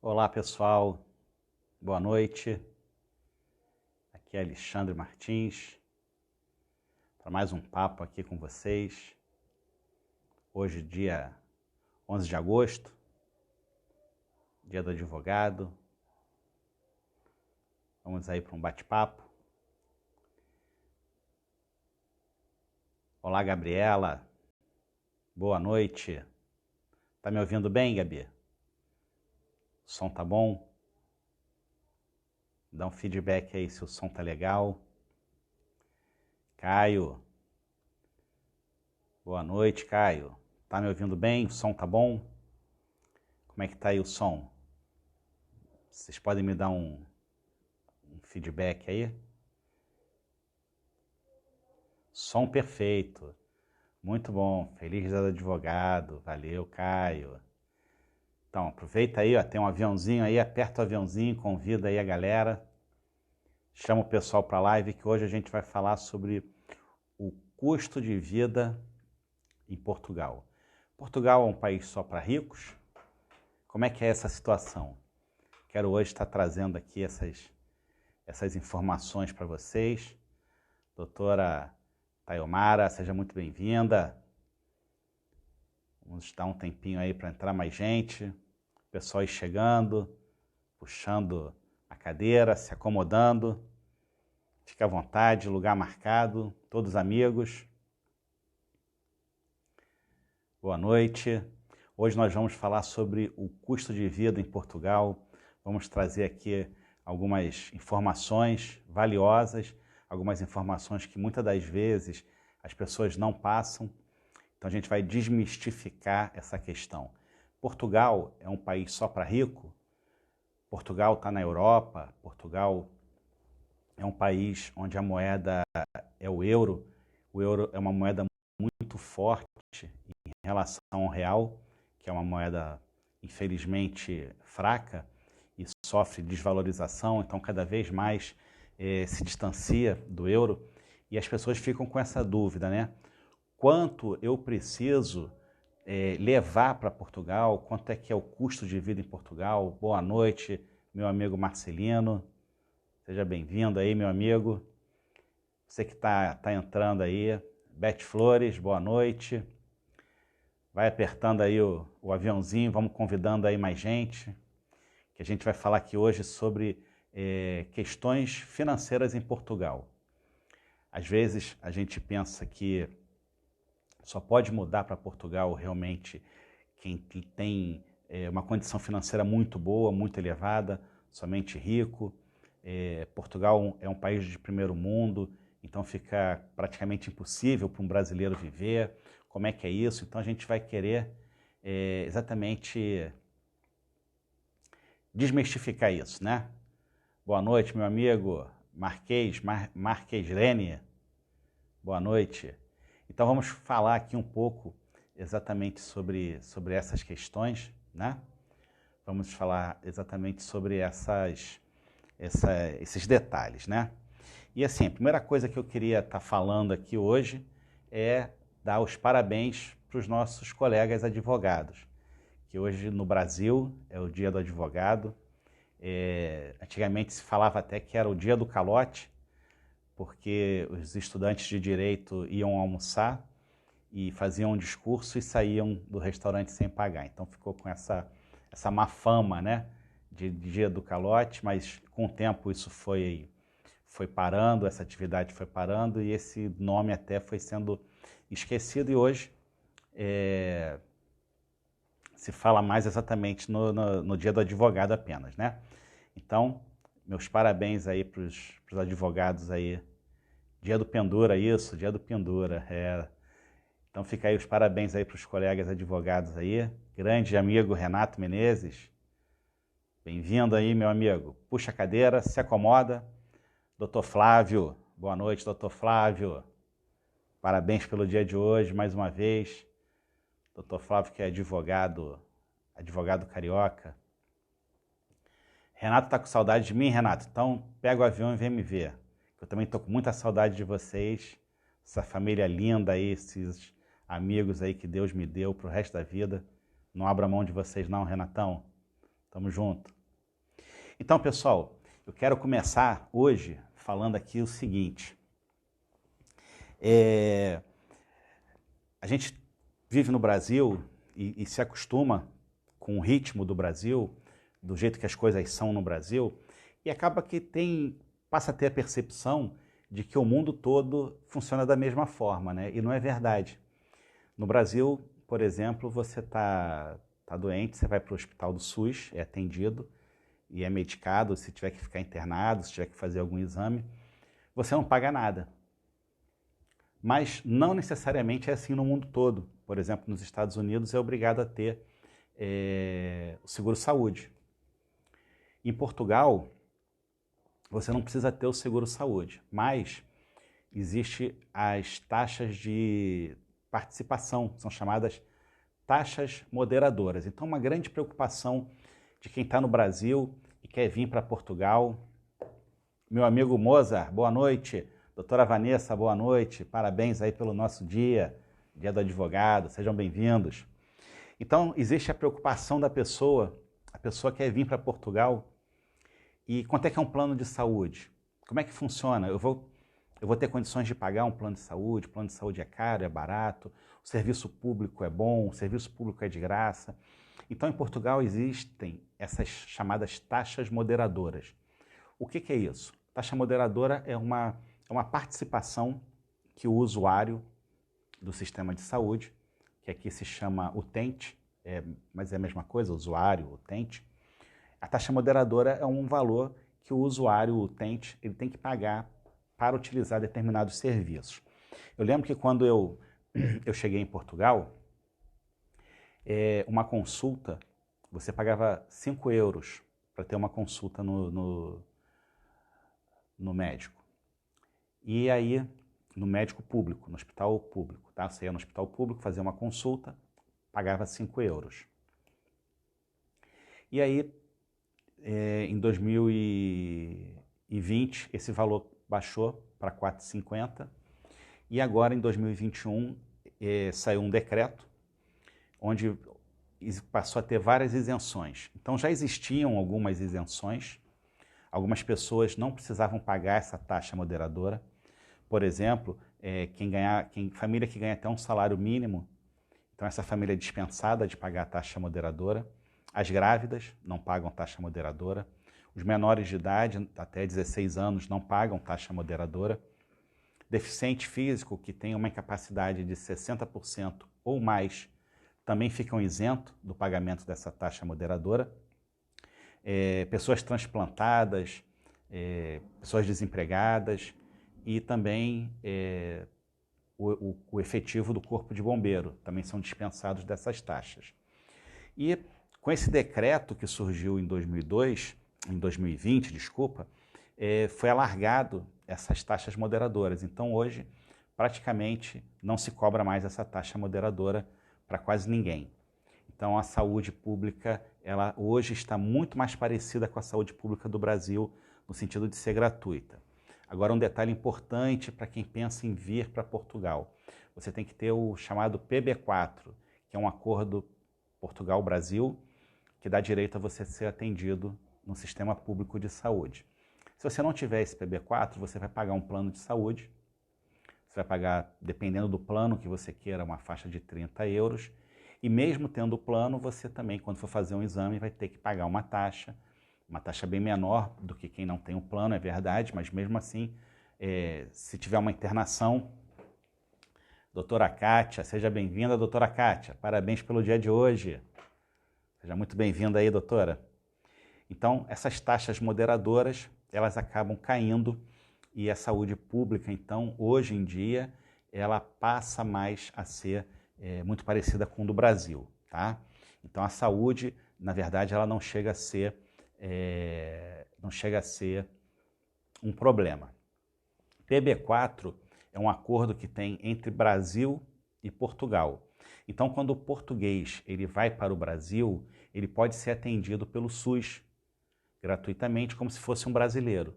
Olá pessoal, boa noite. Aqui é Alexandre Martins para mais um papo aqui com vocês. Hoje, dia 11 de agosto, dia do advogado. Vamos aí para um bate-papo. Olá, Gabriela. Boa noite. Tá me ouvindo bem, Gabi? O som tá bom? Dá um feedback aí se o som tá legal. Caio. Boa noite, Caio. Tá me ouvindo bem? O som tá bom? Como é que tá aí o som? Vocês podem me dar um feedback aí? Som perfeito. Muito bom. Feliz dia do advogado. Valeu, Caio. Então, aproveita aí, ó, tem um aviãozinho aí, aperta o aviãozinho, convida aí a galera. Chama o pessoal para a live que hoje a gente vai falar sobre o custo de vida em Portugal. Portugal é um país só para ricos? Como é que é essa situação? Quero hoje estar trazendo aqui essas informações para vocês. Doutora Tayomara, seja muito bem-vinda. Vamos dar um tempinho aí para entrar mais gente. O pessoal aí chegando, puxando a cadeira, se acomodando. Fica à vontade, lugar marcado, todos amigos. Boa noite. Hoje nós vamos falar sobre o custo de vida em Portugal. Vamos trazer aqui algumas informações valiosas, algumas informações que muitas das vezes as pessoas não passam. Então a gente vai desmistificar essa questão. Portugal é um país só para rico? Portugal está na Europa, Portugal é um país onde a moeda é o euro. O euro é uma moeda muito forte em relação ao real, que é uma moeda infelizmente fraca e sofre desvalorização, então cada vez mais se distancia do euro e as pessoas ficam com essa dúvida, né? Quanto eu preciso levar para Portugal? Quanto é que é o custo de vida em Portugal? Boa noite, meu amigo Marcelino. Seja bem-vindo aí, meu amigo. Você que tá entrando aí. Beth Flores, boa noite. Vai apertando aí o aviãozinho, vamos convidando aí mais gente, que a gente vai falar aqui hoje sobre questões financeiras em Portugal. Às vezes a gente pensa que só pode mudar para Portugal realmente quem tem uma condição financeira muito boa, muito elevada, somente rico. Portugal é um país de primeiro mundo, então fica praticamente impossível para um brasileiro viver. Como é que é isso? Então a gente vai querer exatamente desmistificar isso, né? Boa noite, meu amigo Marques Lene. Boa noite. Então vamos falar aqui um pouco exatamente sobre essas questões, né? Vamos falar exatamente sobre esses detalhes, né? E assim, a primeira coisa que eu queria estar falando aqui hoje é dar os parabéns para os nossos colegas advogados, que hoje no Brasil é o dia do advogado. Antigamente se falava até que era o dia do calote, porque os estudantes de direito iam almoçar e faziam um discurso e saíam do restaurante sem pagar. Então ficou com essa má fama, né, de dia do calote, mas com o tempo isso foi parando, essa atividade foi parando e esse nome até foi sendo esquecido e hoje se fala mais exatamente no dia do advogado apenas, né? Então, meus parabéns aí para os advogados aí. Dia do Pendura, isso, dia do Pendura. Então fica aí os parabéns aí para os colegas advogados aí. Grande amigo Renato Menezes. Bem-vindo aí, meu amigo. Puxa a cadeira, se acomoda. Doutor Flávio, boa noite, doutor Flávio. Parabéns pelo dia de hoje, mais uma vez. Doutor Flávio, que é advogado carioca. Renato tá com saudade de mim, Renato? Então pega o avião e vem me ver. Eu também tô com muita saudade de vocês, essa família linda aí, esses amigos aí que Deus me deu pro resto da vida. Não abra mão de vocês não, Renatão. Tamo junto. Então, pessoal, eu quero começar hoje falando aqui o seguinte. A gente vive no Brasil e se acostuma com o ritmo do Brasil, do jeito que as coisas são no Brasil, e acaba que passa a ter a percepção de que o mundo todo funciona da mesma forma, né? E não é verdade. No Brasil, por exemplo, você tá doente, você vai para o hospital do SUS, é atendido e é medicado. Se tiver que ficar internado, se tiver que fazer algum exame, você não paga nada. Mas não necessariamente é assim no mundo todo. Por exemplo, nos Estados Unidos é obrigado a ter o seguro-saúde. Em Portugal, você não precisa ter o seguro-saúde, mas existem as taxas de participação, são chamadas taxas moderadoras. Então, uma grande preocupação de quem está no Brasil e quer vir para Portugal. Meu amigo Mozart, boa noite. Doutora Vanessa, boa noite. Parabéns aí pelo nosso dia, dia do advogado. Sejam bem-vindos. Então, existe a preocupação da pessoa. A pessoa quer vir para Portugal. E quanto é que é um plano de saúde? Como é que funciona? Eu vou ter condições de pagar um plano de saúde? O plano de saúde é caro, é barato? O serviço público é bom? O serviço público é de graça? Então, em Portugal existem essas chamadas taxas moderadoras. O que é isso? Taxa moderadora é uma participação que o usuário do sistema de saúde, que aqui se chama utente, mas é a mesma coisa, usuário, utente. A taxa moderadora é um valor que o usuário, o utente, ele tem que pagar para utilizar determinados serviços. Eu lembro que quando eu cheguei em Portugal, uma consulta, você pagava 5 euros para ter uma consulta no médico. E aí, no médico público, no hospital público, tá? Você ia no hospital público, fazia uma consulta, pagava 5 euros. E aí, em 2020, esse valor baixou para 4,50 e agora, em 2021, saiu um decreto onde passou a ter várias isenções. Então, já existiam algumas isenções, algumas pessoas não precisavam pagar essa taxa moderadora. Por exemplo, família que ganha até um salário mínimo, então essa família é dispensada de pagar a taxa moderadora. As grávidas não pagam taxa moderadora. Os menores de idade, até 16 anos, não pagam taxa moderadora. Deficiente físico, que tem uma incapacidade de 60% ou mais, também ficam isentos do pagamento dessa taxa moderadora. Pessoas transplantadas, pessoas desempregadas e também o efetivo do Corpo de Bombeiro também são dispensados dessas taxas. E com esse decreto que surgiu em 2020, foi alargado essas taxas moderadoras. Então, hoje, praticamente, não se cobra mais essa taxa moderadora para quase ninguém. Então, a saúde pública, ela hoje está muito mais parecida com a saúde pública do Brasil, no sentido de ser gratuita. Agora, um detalhe importante para quem pensa em vir para Portugal. Você tem que ter o chamado PB4, que é um acordo Portugal-Brasil, que dá direito a você ser atendido no sistema público de saúde. Se você não tiver esse PB4, você vai pagar um plano de saúde. Você vai pagar, dependendo do plano que você queira, uma faixa de 30 euros. E mesmo tendo o plano, você também, quando for fazer um exame, vai ter que pagar uma taxa bem menor do que quem não tem o plano, é verdade, mas mesmo assim, se tiver uma internação. Doutora Kátia, seja bem-vinda, doutora Kátia. Parabéns pelo dia de hoje. Seja muito bem-vinda aí, doutora. Então, essas taxas moderadoras, elas acabam caindo e a saúde pública, então, hoje em dia, ela passa mais a ser muito parecida com o do Brasil, tá? Então, a saúde, na verdade, ela não chega a ser um problema. PB4 é um acordo que tem entre Brasil e Portugal. Então, quando o português ele vai para o Brasil, ele pode ser atendido pelo SUS gratuitamente, como se fosse um brasileiro,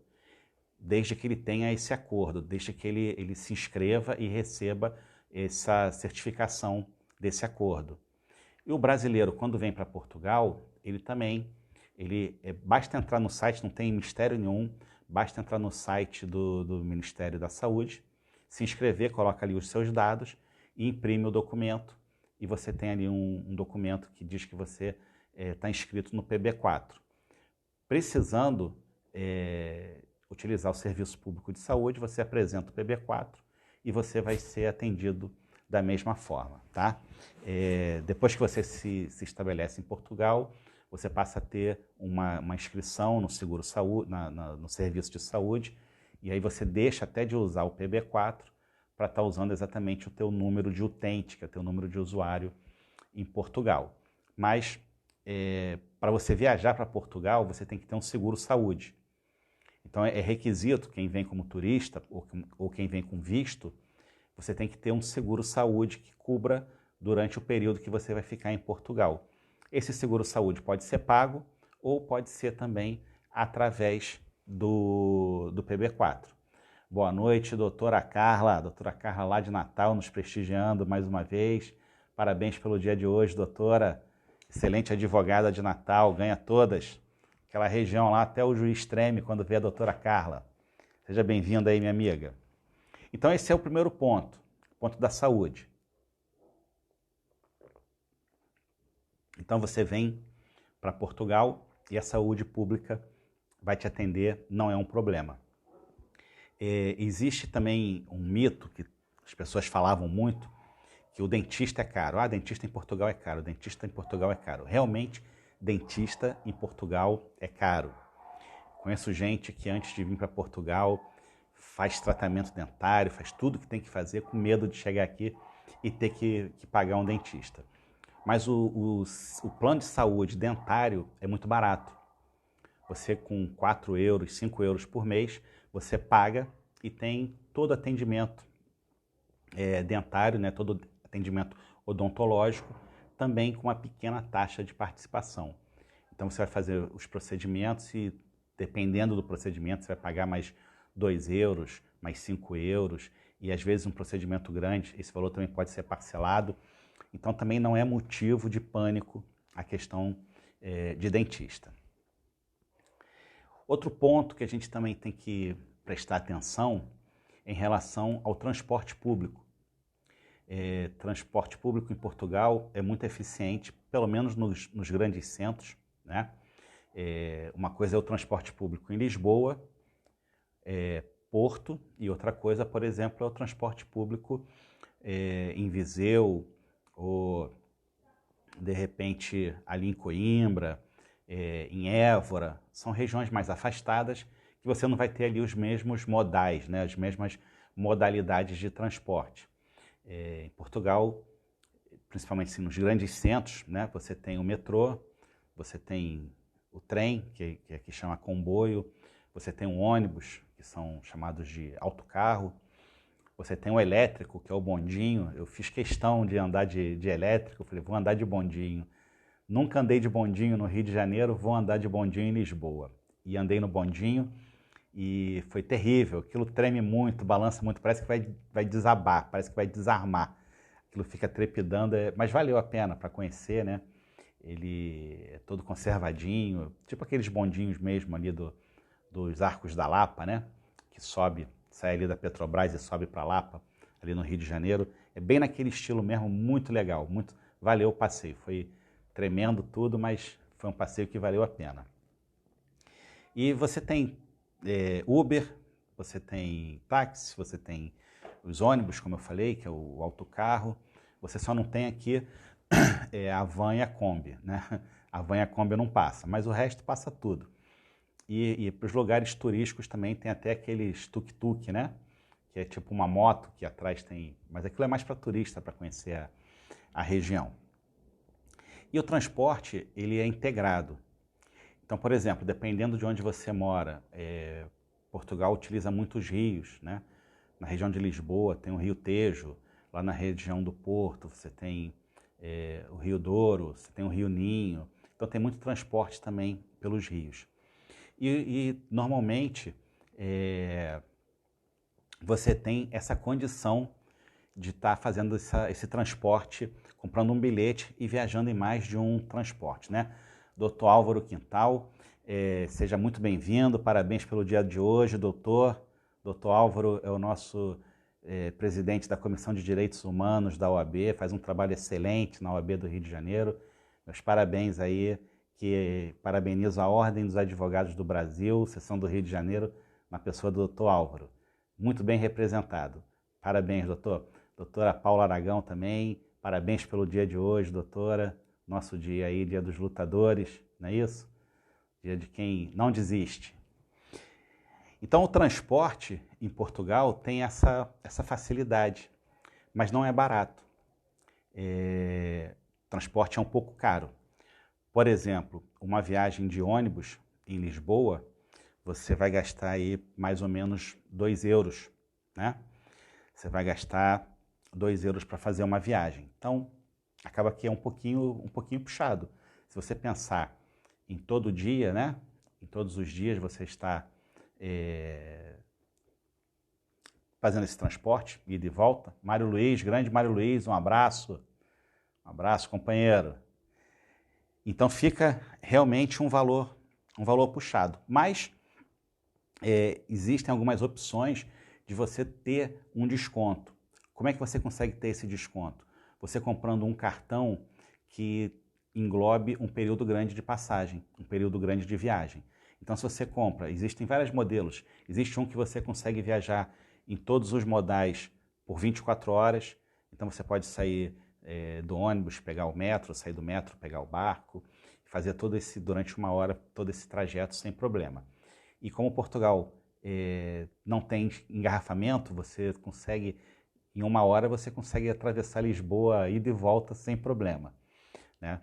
desde que ele tenha esse acordo, desde que ele se inscreva e receba essa certificação desse acordo. E o brasileiro, quando vem para Portugal, ele também Basta entrar no site, não tem mistério nenhum, basta entrar no site do Ministério da Saúde, se inscrever, coloca ali os seus dados e imprime o documento, e você tem ali um documento que diz que você está inscrito no PB4. Precisando utilizar o Serviço Público de Saúde, você apresenta o PB4 e você vai ser atendido da mesma forma, tá? Depois que você se estabelece em Portugal, você passa a ter uma inscrição no seguro saúde, no serviço de saúde, e aí você deixa até de usar o PB4 para estar usando exatamente o teu número de utente, que é o teu número de usuário em Portugal. Mas para você viajar para Portugal, você tem que ter um seguro saúde. Então é requisito, quem vem como turista ou quem vem com visto, você tem que ter um seguro saúde que cubra durante o período que você vai ficar em Portugal. Esse seguro saúde pode ser pago ou pode ser também através do PB4. Boa noite, doutora Carla lá de Natal, nos prestigiando mais uma vez. Parabéns pelo dia de hoje, doutora. Excelente advogada de Natal, ganha todas. Aquela região lá, até o juiz treme quando vê a doutora Carla. Seja bem-vinda aí, minha amiga. Então esse é o primeiro ponto, ponto da saúde. Então você vem para Portugal e a saúde pública vai te atender, não é um problema. Existe também um mito que as pessoas falavam muito, que o dentista é caro. Dentista em Portugal é caro, dentista em Portugal é caro. Realmente, dentista em Portugal é caro. Conheço gente que antes de vir para Portugal faz tratamento dentário, faz tudo que tem que fazer com medo de chegar aqui e ter que pagar um dentista. Mas o plano de saúde dentário é muito barato. Você com 4 euros, 5 euros por mês, você paga e tem todo atendimento dentário, né, todo atendimento odontológico, também com uma pequena taxa de participação. Então você vai fazer os procedimentos e, dependendo do procedimento, você vai pagar mais 2 euros, mais 5 euros, e às vezes um procedimento grande, esse valor também pode ser parcelado. Então também não é motivo de pânico a questão de dentista. Outro ponto que a gente também tem que prestar atenção em relação ao transporte público. Transporte público em Portugal é muito eficiente, pelo menos nos grandes centros, né? Uma coisa é o transporte público em Lisboa, Porto, e outra coisa, por exemplo, é o transporte público em Viseu, ou de repente ali em Coimbra, em Évora. São regiões mais afastadas que você não vai ter ali os mesmos modais, né? As mesmas modalidades de transporte. Em Portugal, principalmente assim, nos grandes centros, né? Você tem o metrô, você tem o trem, que aqui chama comboio, você tem o ônibus, que são chamados de autocarro, você tem o elétrico, que é o bondinho. Eu fiz questão de andar de elétrico, falei, vou andar de bondinho. Nunca andei de bondinho no Rio de Janeiro, vou andar de bondinho em Lisboa. E andei no bondinho e foi terrível, aquilo treme muito, balança muito, parece que vai desabar, parece que vai desarmar. Aquilo fica trepidando, mas valeu a pena para conhecer, né? Ele é todo conservadinho, tipo aqueles bondinhos mesmo ali dos Arcos da Lapa, né? Que sai ali da Petrobras e sobe para Lapa, ali no Rio de Janeiro. É bem naquele estilo mesmo, muito legal, valeu o passeio. Foi tremendo tudo, mas foi um passeio que valeu a pena. E você tem Uber, você tem táxi, você tem os ônibus, como eu falei, que é o autocarro. Você só não tem aqui a van e a Kombi, né? A van e a Kombi não passa, mas o resto passa tudo. E para os lugares turísticos também tem até aqueles tuk-tuk, né? Que é tipo uma moto que atrás tem... Mas aquilo é mais para turista, para conhecer a região. E o transporte, ele é integrado. Então, por exemplo, dependendo de onde você mora, Portugal utiliza muitos rios, né? Na região de Lisboa tem o Rio Tejo, lá na região do Porto você tem o Rio Douro, você tem o Rio Ninho. Então tem muito transporte também pelos rios. E normalmente você tem essa condição de estar fazendo esse transporte, comprando um bilhete e viajando em mais de um transporte, né? Dr. Álvaro Quintal. Seja muito bem-vindo, parabéns pelo dia de hoje, doutor. Dr. Álvaro é o nosso presidente da Comissão de Direitos Humanos da OAB, faz um trabalho excelente na OAB do Rio de Janeiro. Meus parabéns aí, que parabenizo a Ordem dos Advogados do Brasil, seção do Rio de Janeiro, na pessoa do Dr. Álvaro. Muito bem representado. Parabéns, doutor. Doutora Paula Aragão também, parabéns pelo dia de hoje, doutora. Nosso dia aí, dia dos lutadores, não é isso? Dia de quem não desiste. Então, o transporte em Portugal tem essa facilidade, mas não é barato. O transporte é um pouco caro. Por exemplo, uma viagem de ônibus em Lisboa, você vai gastar aí mais ou menos 2 euros, né? Você vai gastar 2 euros para fazer uma viagem. Então, acaba que é um pouquinho puxado. Se você pensar em todo dia, né? Em todos os dias você está fazendo esse transporte, ida e volta. Mário Luiz, grande Mário Luiz, um abraço. Um abraço, companheiro. Então fica realmente um valor puxado. Mas existem algumas opções de você ter um desconto. Como é que você consegue ter esse desconto? Você comprando um cartão que englobe um período grande de passagem, um período grande de viagem. Então, se você compra, existem vários modelos. Existe um que você consegue viajar em todos os modais por 24 horas. Então, você pode sair do ônibus, pegar o metro, sair do metro, pegar o barco, fazer durante uma hora, todo esse trajeto sem problema. E como Portugal não tem engarrafamento, você consegue, em uma hora, você consegue atravessar Lisboa, ida e volta sem problema, né?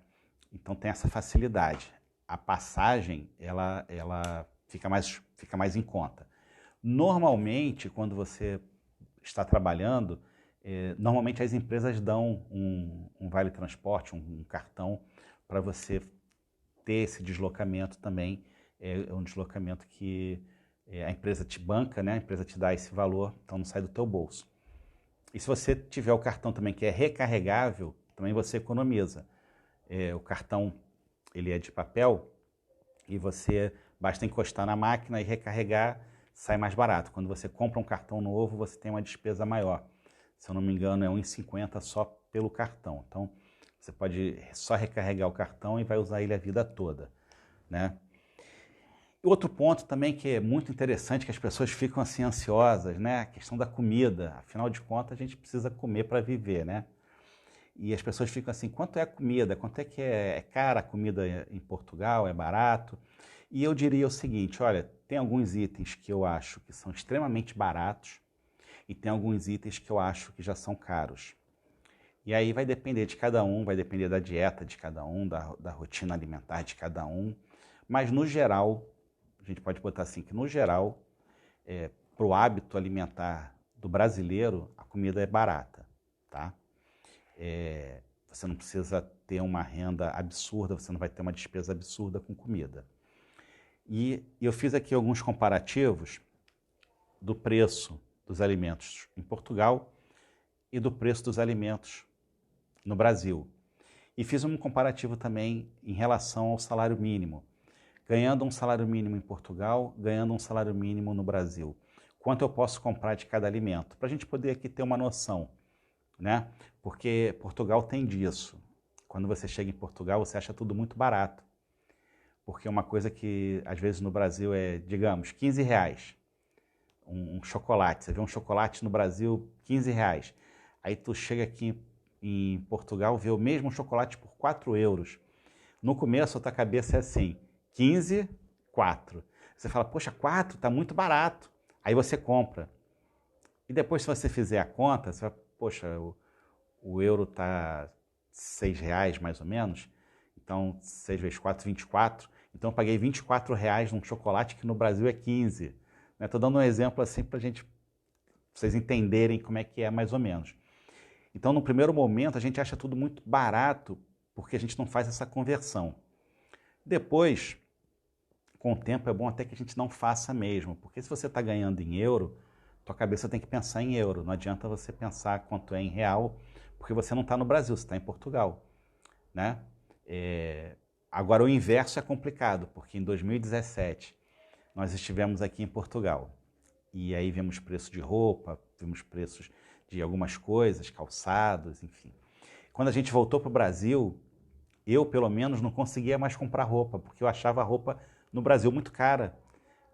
Então tem essa facilidade. A passagem, ela fica mais em conta. Normalmente, quando você está trabalhando, normalmente as empresas dão um vale transporte, um cartão, para você ter esse deslocamento também. É um deslocamento que a empresa te banca, né? A empresa te dá esse valor, então não sai do teu bolso. E se você tiver o cartão também que é recarregável, também você economiza. O cartão, ele é de papel e você basta encostar na máquina e recarregar, sai mais barato. Quando você compra um cartão novo, você tem uma despesa maior. Se eu não me engano, é R$ 1,50 só pelo cartão. Então, você pode só recarregar o cartão e vai usar ele a vida toda, né? Outro ponto também que é muito interessante, que as pessoas ficam assim ansiosas, né? A questão da comida. Afinal de contas, a gente precisa comer para viver, né? E as pessoas ficam assim, quanto é a comida? Quanto é que é cara a comida em Portugal? É barato? E eu diria o seguinte, olha, tem alguns itens que eu acho que são extremamente baratos e tem alguns itens que eu acho que já são caros. E aí vai depender de cada um, vai depender da dieta de cada um, da rotina alimentar de cada um. Mas no geral, a gente pode botar assim, que no geral, para o hábito alimentar do brasileiro, a comida é barata, tá? Você não precisa ter uma renda absurda, você não vai ter uma despesa absurda com comida. E eu fiz aqui alguns comparativos do preço dos alimentos em Portugal e do preço dos alimentos no Brasil. E fiz um comparativo também em relação ao salário mínimo. Ganhando um salário mínimo em Portugal, ganhando um salário mínimo no Brasil. Quanto eu posso comprar de cada alimento? Para a gente poder aqui ter uma noção, né? Porque Portugal tem disso. Quando você chega em Portugal, você acha tudo muito barato. Porque uma coisa que às vezes no Brasil é, digamos, R$ 15. Um chocolate. Você vê um chocolate no Brasil, R$ 15. Aí tu chega aqui em Portugal, vê o mesmo chocolate por 4 euros. No começo, a tua cabeça é assim, 15, 4. Você fala, poxa, 4 tá muito barato. Aí você compra. E depois, se você fizer a conta, você fala, poxa, o euro tá R$ 6 mais ou menos. Então, 6 vezes 4, 24. Então, eu paguei R$ 24 num chocolate que no Brasil é 15. Estou dando um exemplo assim para vocês entenderem como é que é mais ou menos. Então, no primeiro momento, a gente acha tudo muito barato porque a gente não faz essa conversão. Depois, com o tempo, é bom até que a gente não faça mesmo, porque se você está ganhando em euro, tua cabeça tem que pensar em euro. Não adianta você pensar quanto é em real, porque você não está no Brasil, você está em Portugal, né? Agora, o inverso é complicado, porque em 2017 nós estivemos aqui em Portugal e aí vimos preço de roupa, vimos preços de algumas coisas, calçados, enfim. Quando a gente voltou para o Brasil, eu, pelo menos, não conseguia mais comprar roupa, porque eu achava a roupa no Brasil muito cara.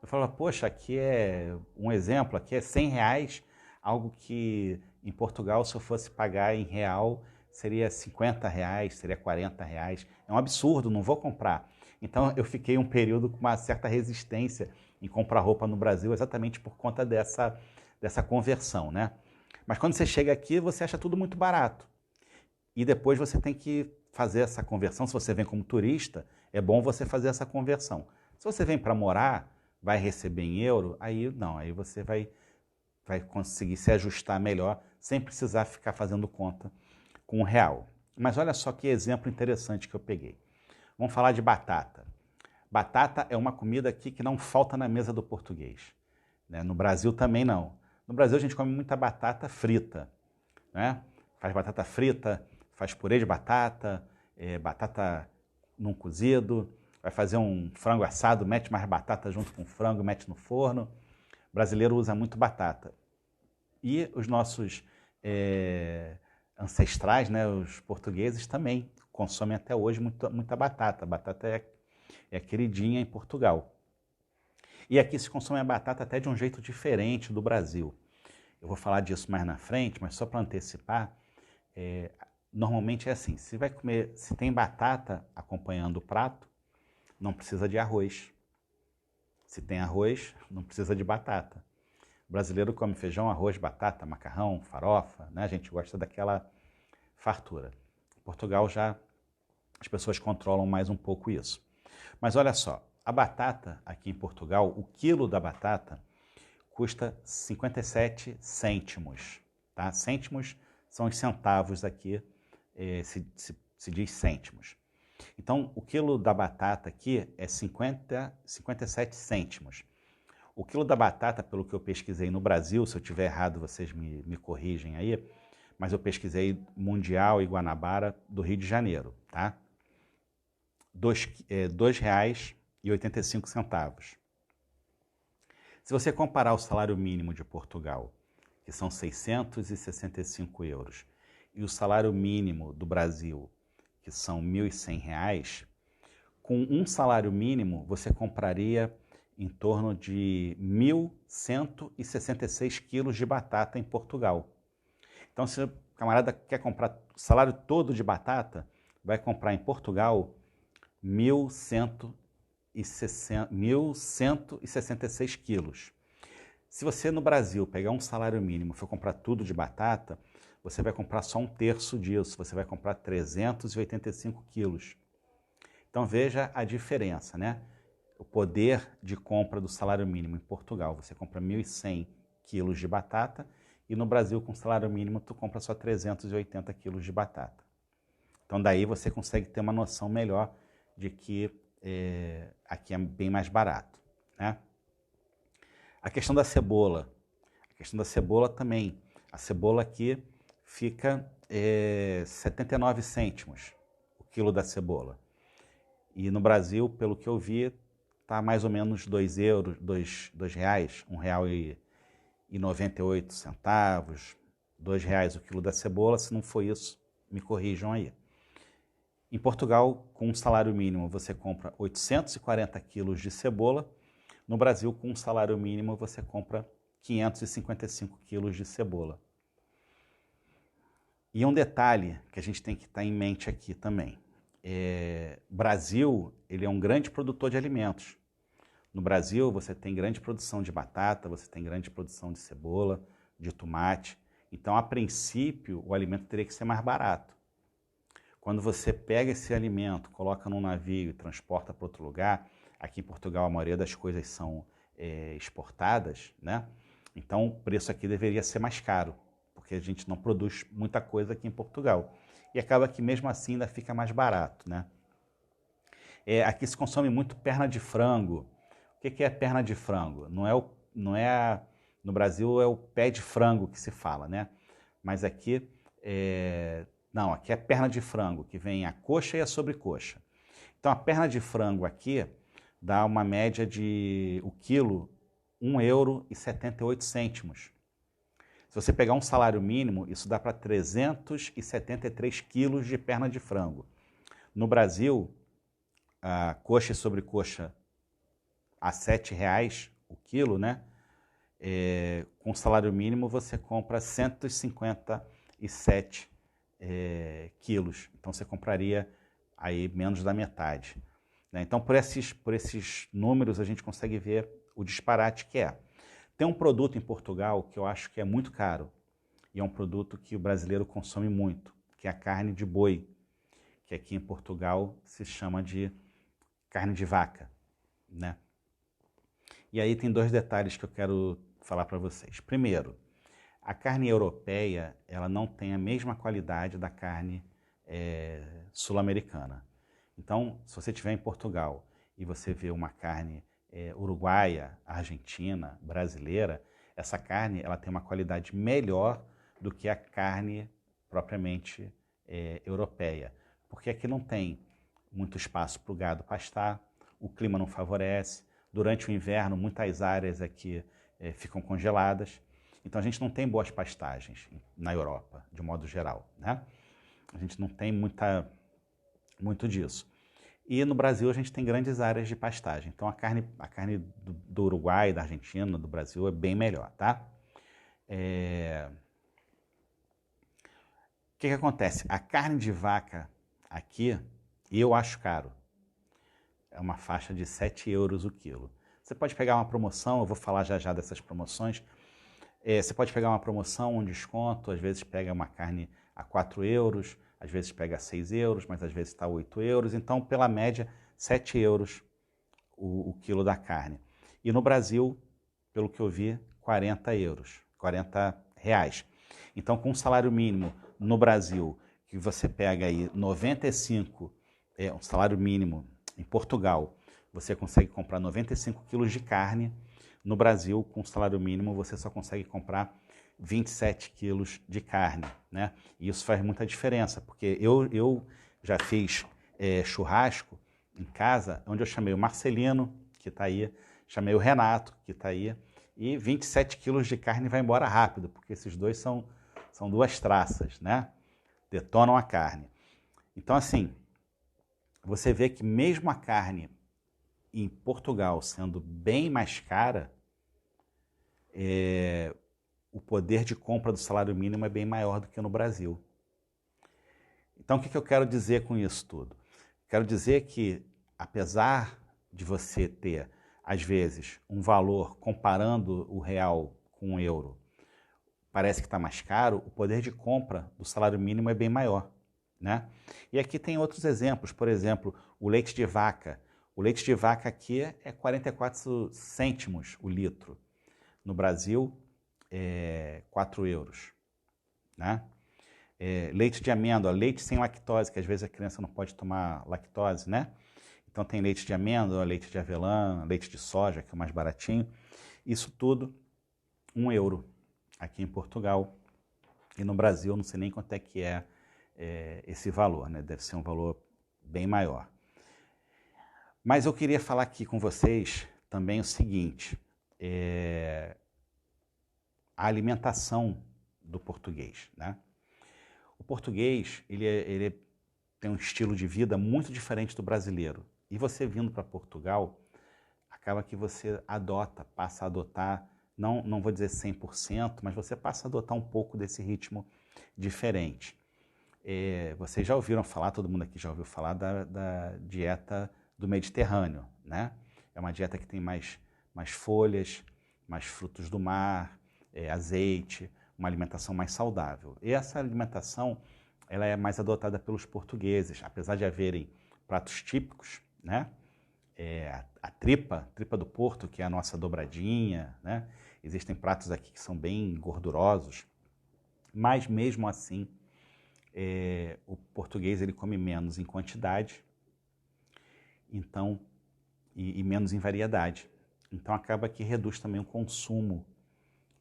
Eu falava, poxa, aqui é um exemplo, aqui é R$100, algo que em Portugal, se eu fosse pagar em real, seria R$50, seria R$40. É um absurdo, não vou comprar. Então eu fiquei um período com uma certa resistência em comprar roupa no Brasil, exatamente por conta dessa conversão, né? Mas quando você chega aqui, você acha tudo muito barato. E depois você tem que fazer essa conversão. Se você vem como turista, é bom você fazer essa conversão. Se você vem para morar, vai receber em euro, aí não, aí você vai conseguir se ajustar melhor sem precisar ficar fazendo conta com o real. Mas olha só que exemplo interessante que eu peguei. Vamos falar de batata. Batata é uma comida aqui que não falta na mesa do português, né? No Brasil também não. No Brasil a gente come muita batata frita, né? Faz batata frita, faz purê de batata, batata num cozido, vai fazer um frango assado, mete mais batata junto com o frango, mete no forno. O brasileiro usa muito batata. E os nossos ancestrais, né, os portugueses, também consomem até hoje muita batata. A batata é queridinha em Portugal. E aqui se consome a batata até de um jeito diferente do Brasil. Eu vou falar disso mais na frente, mas só para antecipar, normalmente é assim, se tem batata acompanhando o prato, não precisa de arroz. Se tem arroz, não precisa de batata. O brasileiro come feijão, arroz, batata, macarrão, farofa, né? A gente gosta daquela fartura. Em Portugal já as pessoas controlam mais um pouco isso. Mas olha só, a batata aqui em Portugal, o quilo da batata custa 57 cêntimos. Tá? Cêntimos são os centavos aqui, se diz cêntimos. Então, o quilo da batata aqui é 57 cêntimos. O quilo da batata, pelo que eu pesquisei no Brasil, se eu estiver errado, vocês me corrigem aí, mas eu pesquisei Mundial e Guanabara do Rio de Janeiro, tá? R$2,85. Se você comparar o salário mínimo de Portugal, que são 665 euros, e o salário mínimo do Brasil, que são R$1.100, com um salário mínimo você compraria em torno de 1.166 quilos de batata em Portugal. Então, se o camarada quer comprar o salário todo de batata, vai comprar em Portugal 1.166 quilos. Se você no Brasil pegar um salário mínimo e for comprar tudo de batata, você vai comprar só um terço disso, você vai comprar 385 quilos. Então veja a diferença, né? O poder de compra do salário mínimo em Portugal, você compra 1.100 quilos de batata e no Brasil com salário mínimo tu compra só 380 quilos de batata. Então daí você consegue ter uma noção melhor de que aqui é bem mais barato, né? A questão da cebola também. A cebola aqui fica 79 cêntimos o quilo da cebola. E no Brasil, pelo que eu vi, está mais ou menos R$2, R$2, R$1,98, R$2 o quilo da cebola. Se não for isso, me corrijam aí. Em Portugal, com um salário mínimo, você compra 840 quilos de cebola. No Brasil, com um salário mínimo, você compra 555 quilos de cebola. E um detalhe que a gente tem que estar em mente aqui também. Brasil, ele é um grande produtor de alimentos. No Brasil, você tem grande produção de batata, você tem grande produção de cebola, de tomate. Então, a princípio, o alimento teria que ser mais barato. Quando você pega esse alimento, coloca num navio e transporta para outro lugar, aqui em Portugal a maioria das coisas são exportadas, né? Então o preço aqui deveria ser mais caro, porque a gente não produz muita coisa aqui em Portugal. E acaba que mesmo assim ainda fica mais barato, né? Aqui se consome muito perna de frango. O que é perna de frango? No Brasil é o pé de frango que se fala, né? Mas aqui aqui é perna de frango, que vem a coxa e a sobrecoxa. Então a perna de frango aqui dá uma média de o quilo €1,78. Se você pegar um salário mínimo, isso dá para 373 quilos de perna de frango. No Brasil, a coxa e sobrecoxa a R$7 o quilo, né? Com salário mínimo você compra 157 quilos. Então você compraria aí menos da metade, né? Então por esses números a gente consegue ver o disparate que é. Tem um produto em Portugal que eu acho que é muito caro e é um produto que o brasileiro consome muito, que é a carne de boi, que aqui em Portugal se chama de carne de vaca, né? E aí tem dois detalhes que eu quero falar para vocês. Primeiro, a carne europeia ela não tem a mesma qualidade da carne sul-americana. Então, se você estiver em Portugal e você vê uma carne uruguaia, argentina, brasileira, essa carne ela tem uma qualidade melhor do que a carne propriamente europeia. Porque aqui não tem muito espaço para o gado pastar, o clima não favorece, durante o inverno muitas áreas aqui ficam congeladas, então a gente não tem boas pastagens na Europa, de modo geral, né? A gente não tem muito disso. E no Brasil a gente tem grandes áreas de pastagem, então a carne do Uruguai, da Argentina, do Brasil é bem melhor, tá? O que acontece? A carne de vaca aqui, eu acho caro. É uma faixa de €7 o quilo. Você pode pegar uma promoção, eu vou falar já dessas promoções. Você pode pegar uma promoção, um desconto, às vezes pega uma carne a €4, às vezes pega a €6, mas às vezes está a €8. Então, pela média, €7 o quilo da carne. E no Brasil, pelo que eu vi, €40, R$40. Então, com um salário mínimo no Brasil, que você pega aí 95, um salário mínimo em Portugal, você consegue comprar 95 quilos de carne. No Brasil, com salário mínimo, você só consegue comprar 27 quilos de carne, né? E isso faz muita diferença, porque eu já fiz churrasco em casa, onde eu chamei o Marcelino, que está aí, chamei o Renato, que está aí, e 27 quilos de carne vai embora rápido, porque esses dois são duas traças, né? Detonam a carne. Então, assim, você vê que mesmo a carne em Portugal sendo bem mais cara, o poder de compra do salário mínimo é bem maior do que no Brasil. Então, o que eu quero dizer com isso tudo? Quero dizer que, apesar de você ter, às vezes, um valor comparando o real com o euro, parece que está mais caro, o poder de compra do salário mínimo é bem maior, né? E aqui tem outros exemplos, por exemplo, o leite de vaca. O leite de vaca aqui é 44 cêntimos o litro. No Brasil, é €4, né? Leite de amêndoa, leite sem lactose, que às vezes a criança não pode tomar lactose, né? Então tem leite de amêndoa, leite de avelã, leite de soja, que é o mais baratinho. Isso tudo, €1 aqui em Portugal. E no Brasil, não sei nem quanto é que é esse valor, né? Deve ser um valor bem maior. Mas eu queria falar aqui com vocês também o seguinte, a alimentação do português, né? O português, ele tem um estilo de vida muito diferente do brasileiro. E você vindo para Portugal, acaba que você passa a adotar, não vou dizer 100%, mas você passa a adotar um pouco desse ritmo diferente. Vocês já ouviram falar, todo mundo aqui já ouviu falar da dieta do Mediterrâneo, né? É uma dieta que tem mais folhas, mais frutos do mar, azeite, uma alimentação mais saudável. E essa alimentação ela é mais adotada pelos portugueses, apesar de haverem pratos típicos, né? A tripa do Porto, que é a nossa dobradinha, né? Existem pratos aqui que são bem gordurosos, mas mesmo assim o português ele come menos em quantidade, então e menos em variedade. Então acaba que reduz também o consumo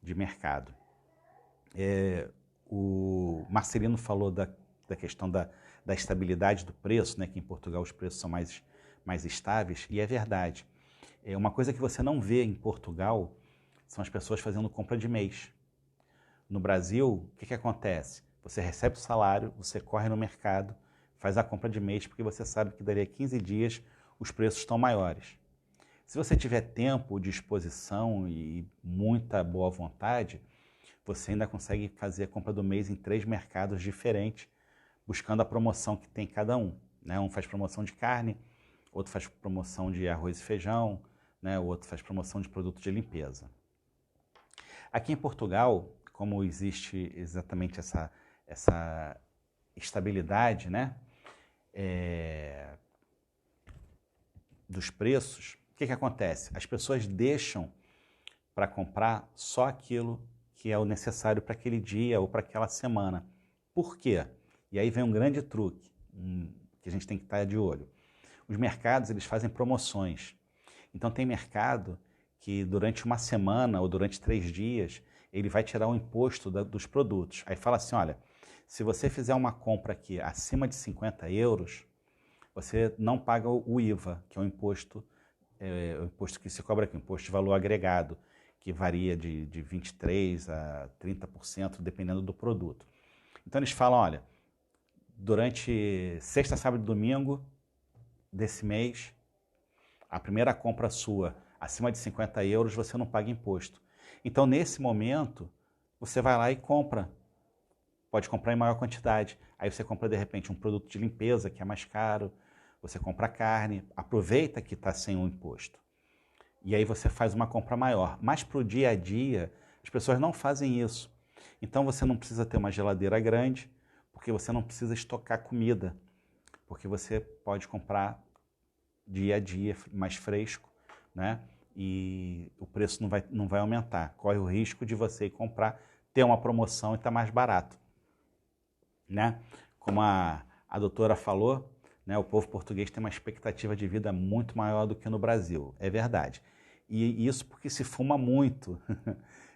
de mercado. O Marcelino falou da questão da estabilidade do preço, né? Que em Portugal os preços são mais mais estáveis, e é verdade. Uma coisa que você não vê em Portugal são as pessoas fazendo compra de mês. No Brasil, o que acontece? Você recebe o salário, você corre no mercado, faz a compra de mês, porque você sabe que dali a 15 dias os preços estão maiores. Se você tiver tempo, disposição e muita boa vontade, você ainda consegue fazer a compra do mês em 3 mercados diferentes, buscando a promoção que tem cada um. Né? Um faz promoção de carne, outro faz promoção de arroz e feijão, né? O outro faz promoção de produto de limpeza. Aqui em Portugal, como existe exatamente essa estabilidade, né? Dos preços, o que acontece? As pessoas deixam para comprar só aquilo que é o necessário para aquele dia ou para aquela semana. Por quê? E aí vem um grande truque que a gente tem que estar de olho. Os mercados, eles fazem promoções. Então tem mercado que durante uma semana ou durante 3 dias, ele vai tirar o imposto dos produtos. Aí fala assim, olha, se você fizer uma compra aqui acima de 50 euros, você não paga o IVA, que é o imposto que se cobra aqui, o imposto de valor agregado, que varia de 23% a 30%, dependendo do produto. Então eles falam, olha, durante sexta, sábado e domingo desse mês, a primeira compra sua acima de 50 euros, você não paga imposto. Então, nesse momento, você vai lá e compra. Pode comprar em maior quantidade. Aí você compra, de repente, um produto de limpeza, que é mais caro. Você compra carne, aproveita que está sem o imposto. E aí você faz uma compra maior. Mas para o dia a dia, as pessoas não fazem isso. Então, você não precisa ter uma geladeira grande, porque você não precisa estocar comida. Porque você pode comprar dia a dia, mais fresco, né? E o preço não vai aumentar. Corre o risco de você ir comprar, ter uma promoção e estar mais barato. Né? Como a doutora falou, né, o povo português tem uma expectativa de vida muito maior do que no Brasil. É verdade. E isso porque se fuma muito.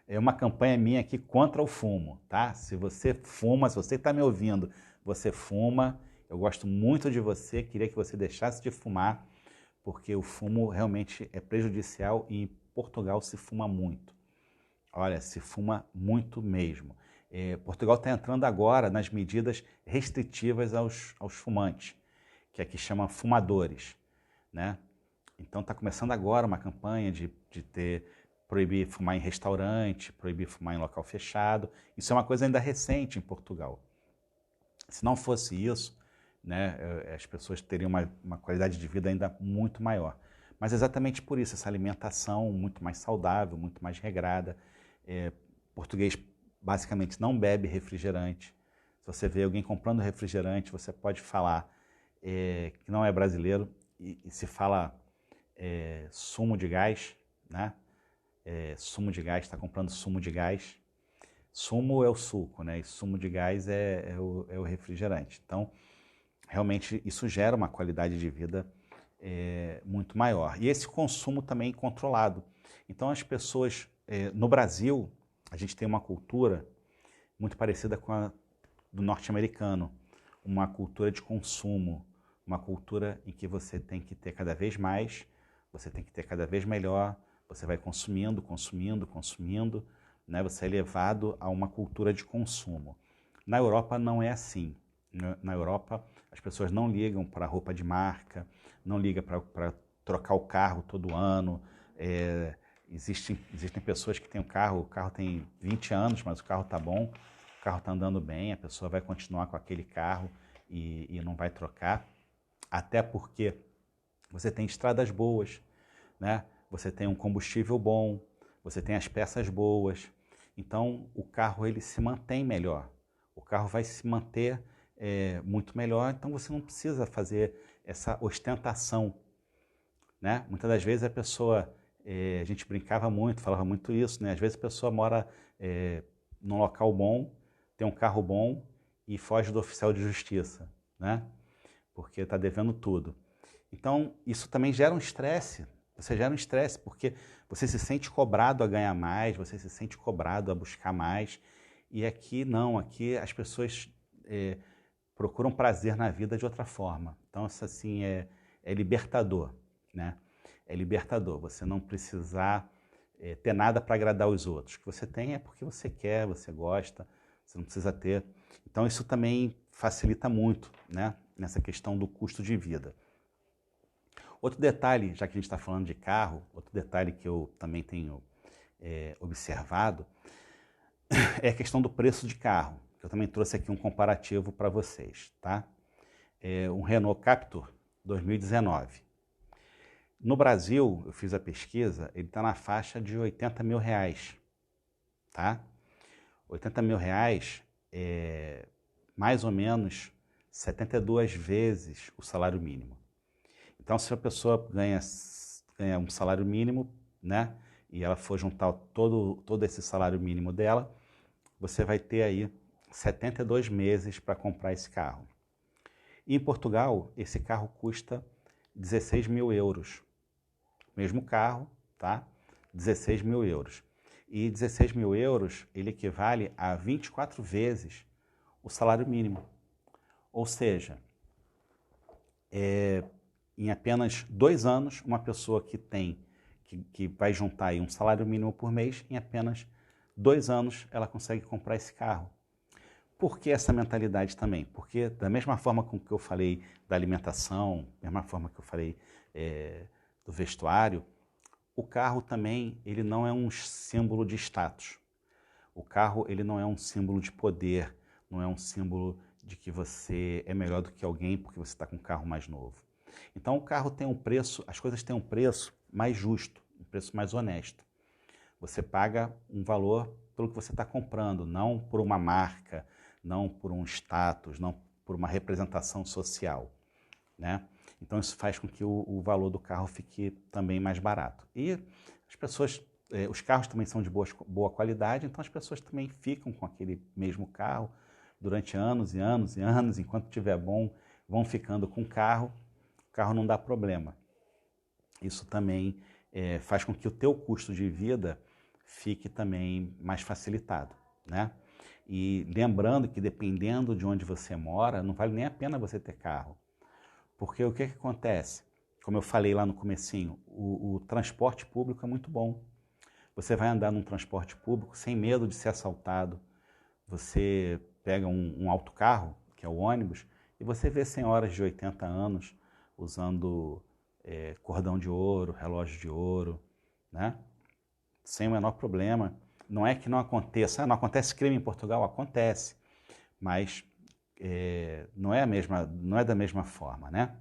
É uma campanha minha aqui contra o fumo, tá? Se você fuma, se você está me ouvindo, você fuma, eu gosto muito de você, queria que você deixasse de fumar, porque o fumo realmente é prejudicial e em Portugal se fuma muito. Olha, se fuma muito mesmo. Portugal está entrando agora nas medidas restritivas aos fumantes, que aqui chama fumadores, né? Então está começando agora uma campanha de proibir fumar em restaurante, proibir fumar em local fechado. Isso é uma coisa ainda recente em Portugal. Se não fosse isso, né, as pessoas teriam uma qualidade de vida ainda muito maior. Mas exatamente por isso, essa alimentação muito mais saudável, muito mais regrada. Português basicamente não bebe refrigerante. Se você vê alguém comprando refrigerante, você pode falar que não é brasileiro e se fala sumo de gás, né? Sumo de gás, está comprando sumo de gás. Sumo é o suco, né? E sumo de gás é o refrigerante. Então, realmente isso gera uma qualidade de vida muito maior. E esse consumo também controlado. Então as pessoas, no Brasil, a gente tem uma cultura muito parecida com a do norte-americano, uma cultura de consumo, uma cultura em que você tem que ter cada vez mais, você tem que ter cada vez melhor, você vai consumindo, consumindo, consumindo, né? Você é levado a uma cultura de consumo. Na Europa não é assim. Na Europa, as pessoas não ligam para roupa de marca, não ligam para trocar o carro todo ano. Existem pessoas que têm o carro tem 20 anos, mas o carro está bom, o carro está andando bem, a pessoa vai continuar com aquele carro e não vai trocar, até porque você tem estradas boas, né? Você tem um combustível bom, você tem as peças boas, então o carro ele se mantém melhor, o carro vai se manter muito melhor, então você não precisa fazer essa ostentação, né? Muitas das vezes a pessoa, a gente brincava muito, falava muito isso, né? Às vezes a pessoa mora num local bom, tem um carro bom e foge do oficial de justiça, né? Porque está devendo tudo. Então isso também gera um estresse, você gera um estresse porque você se sente cobrado a ganhar mais, você se sente cobrado a buscar mais, e aqui não, aqui as pessoas procuram prazer na vida de outra forma. Então, isso assim, é é libertador, né? É libertador, você não precisar ter nada para agradar os outros. O que você tem é porque você quer, você gosta, você não precisa ter. Então isso também facilita muito, né, nessa questão do custo de vida. Outro detalhe, já que a gente está falando de carro, outro detalhe que eu também tenho observado é a questão do preço de carro. Eu também trouxe aqui um comparativo para vocês, tá? Um Renault Captur 2019. No Brasil, eu fiz a pesquisa, ele está na faixa de R$80 mil, tá? R$80 mil é mais ou menos 72 vezes o salário mínimo. Então, se a pessoa ganha um salário mínimo, né, e ela for juntar todo esse salário mínimo dela, você vai ter aí 72 meses para comprar esse carro. E em Portugal, esse carro custa 16 mil euros. Mesmo carro, tá? 16 mil euros. E 16 mil euros, ele equivale a 24 vezes o salário mínimo. Ou seja, em apenas 2 anos, uma pessoa que vai juntar aí um salário mínimo por mês, em apenas 2 anos ela consegue comprar esse carro. Por que essa mentalidade também? Porque da mesma forma com que eu falei da alimentação, da mesma forma que eu falei do vestuário, o carro também ele não é um símbolo de status. O carro ele não é um símbolo de poder, não é um símbolo de que você é melhor do que alguém porque você está com um carro mais novo. Então o carro tem um preço, as coisas têm um preço mais justo, um preço mais honesto. Você paga um valor pelo que você está comprando, não por uma marca, não por um status, não por uma representação social, né? Então isso faz com que o valor do carro fique também mais barato. E as pessoas, os carros também são de boa qualidade, então as pessoas também ficam com aquele mesmo carro durante anos e anos e anos, enquanto estiver bom, vão ficando com o carro não dá problema. Isso também faz com que o teu custo de vida fique também mais facilitado, né? E lembrando que dependendo de onde você mora, não vale nem a pena você ter carro. Porque o que acontece? Como eu falei lá no comecinho, o transporte público é muito bom. Você vai andar num transporte público sem medo de ser assaltado. Você pega um autocarro, que é o ônibus, e você vê senhoras de 80 anos usando cordão de ouro, relógio de ouro, né? Sem o menor problema. Não é que não aconteça. Não acontece crime em Portugal? Acontece. Mas não é da mesma forma, né?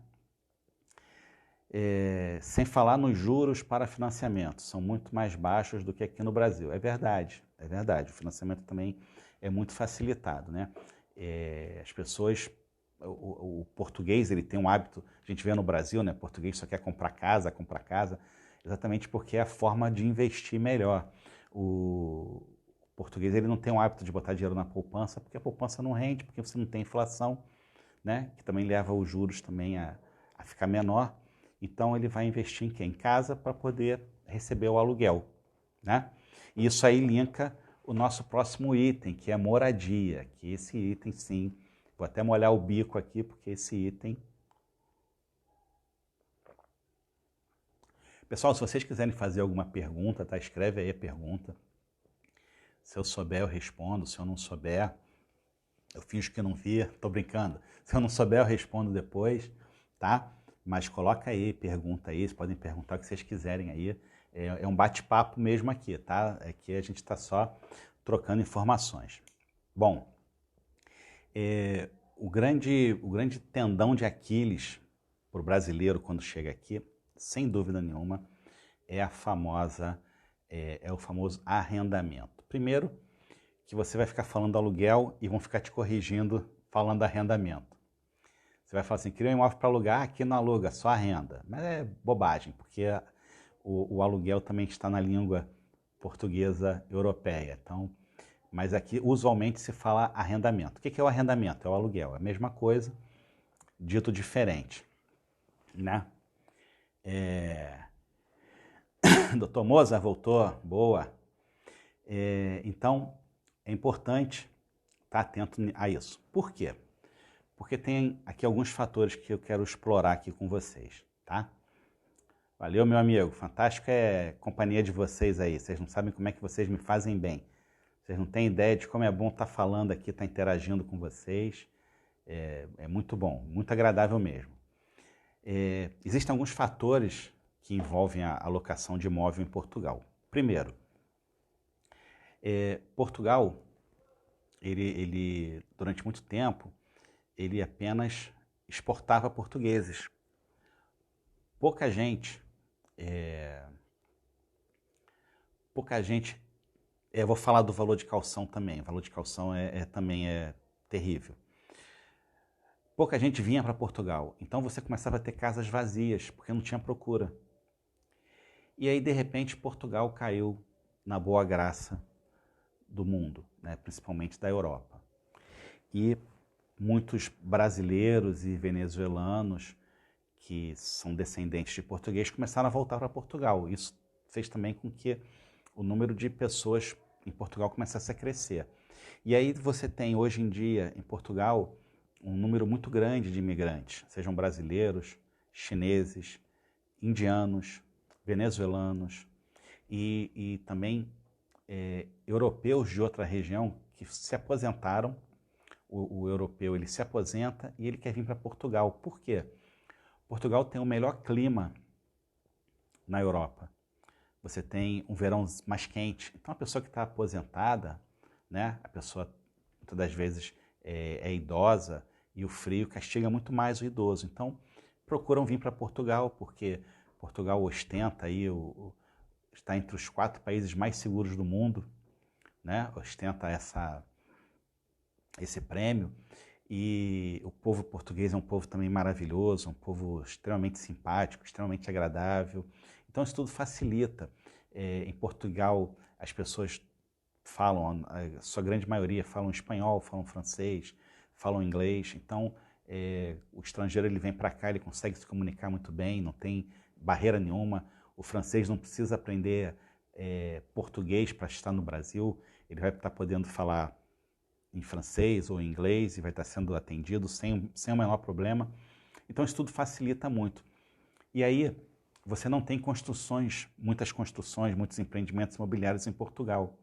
Sem falar nos juros para financiamento, são muito mais baixos do que aqui no Brasil. É verdade. O financiamento também é muito facilitado, né? As pessoas, o português, ele tem um hábito, a gente vê no Brasil, né? O português só quer comprar casa, exatamente porque é a forma de investir melhor. O português ele não tem o hábito de botar dinheiro na poupança, porque a poupança não rende, porque você não tem inflação, né? Que também leva os juros também a ficar menor. Então ele vai investir em quê? Em casa para poder receber o aluguel, né? E isso aí linka o nosso próximo item, que é moradia, que esse item sim, vou até molhar o bico aqui, porque esse item... Pessoal, se vocês quiserem fazer alguma pergunta, tá? Escreve aí a pergunta. Se eu souber, eu respondo. Se eu não souber, eu finjo que não vi. Tô brincando. Se eu não souber, eu respondo depois, tá? Mas coloca aí, pergunta aí. Vocês podem perguntar o que vocês quiserem aí. É um bate-papo mesmo aqui, tá? Aqui a gente está só trocando informações. Bom, o grande tendão de Aquiles para o brasileiro quando chega aqui, sem dúvida nenhuma, é o famoso arrendamento. Primeiro, que você vai ficar falando aluguel e vão ficar te corrigindo falando arrendamento. Você vai falar assim, queria um imóvel para alugar, aqui não aluga, só arrenda. Mas é bobagem, porque o aluguel também está na língua portuguesa europeia. Então, mas aqui usualmente se fala arrendamento. O que é o arrendamento? É o aluguel, é a mesma coisa, dito diferente, né? Doutor Mozart voltou, boa. Então, é importante estar atento a isso. Por quê? Porque tem aqui alguns fatores que eu quero explorar aqui com vocês, tá? Valeu, meu amigo. Fantástico é companhia de vocês aí. Vocês não sabem como é que vocês me fazem bem. Vocês não têm ideia de como é bom estar falando aqui, estar interagindo com vocês. É muito bom, muito agradável mesmo. Existem alguns fatores que envolvem a alocação de imóvel em Portugal. Primeiro, Portugal, ele durante muito tempo, ele apenas exportava portugueses. Pouca gente, vou falar do valor de caução também, o valor de caução também é terrível. Pouca gente vinha para Portugal, então você começava a ter casas vazias, porque não tinha procura. E aí, de repente, Portugal caiu na boa graça do mundo, né? Principalmente da Europa. E muitos brasileiros e venezuelanos que são descendentes de português começaram a voltar para Portugal. Isso fez também com que o número de pessoas em Portugal começasse a crescer. E aí você tem hoje em dia em Portugal um número muito grande de imigrantes, sejam brasileiros, chineses, indianos, venezuelanos e também europeus de outra região que se aposentaram. O europeu ele se aposenta e ele quer vir para Portugal. Por quê? Portugal tem o melhor clima na Europa. Você tem um verão mais quente. Então a pessoa que está aposentada, né, a pessoa muitas das vezes é idosa e o frio castiga muito mais o idoso. Então procuram vir para Portugal porque Portugal ostenta aí está entre os 4 países mais seguros do mundo, né? Ostenta esse prêmio. E o povo português é um povo também maravilhoso, um povo extremamente simpático, extremamente agradável. Então isso tudo facilita. Em Portugal as pessoas falam, a sua grande maioria falam espanhol, falam francês, falam inglês. Então o estrangeiro ele vem para cá, ele consegue se comunicar muito bem, não tem barreira nenhuma. O francês não precisa aprender português para estar no Brasil, ele vai estar podendo falar em francês ou em inglês e vai estar sendo atendido sem o menor problema. Então isso tudo facilita muito. E aí você não tem muitas construções, muitos empreendimentos imobiliários em Portugal.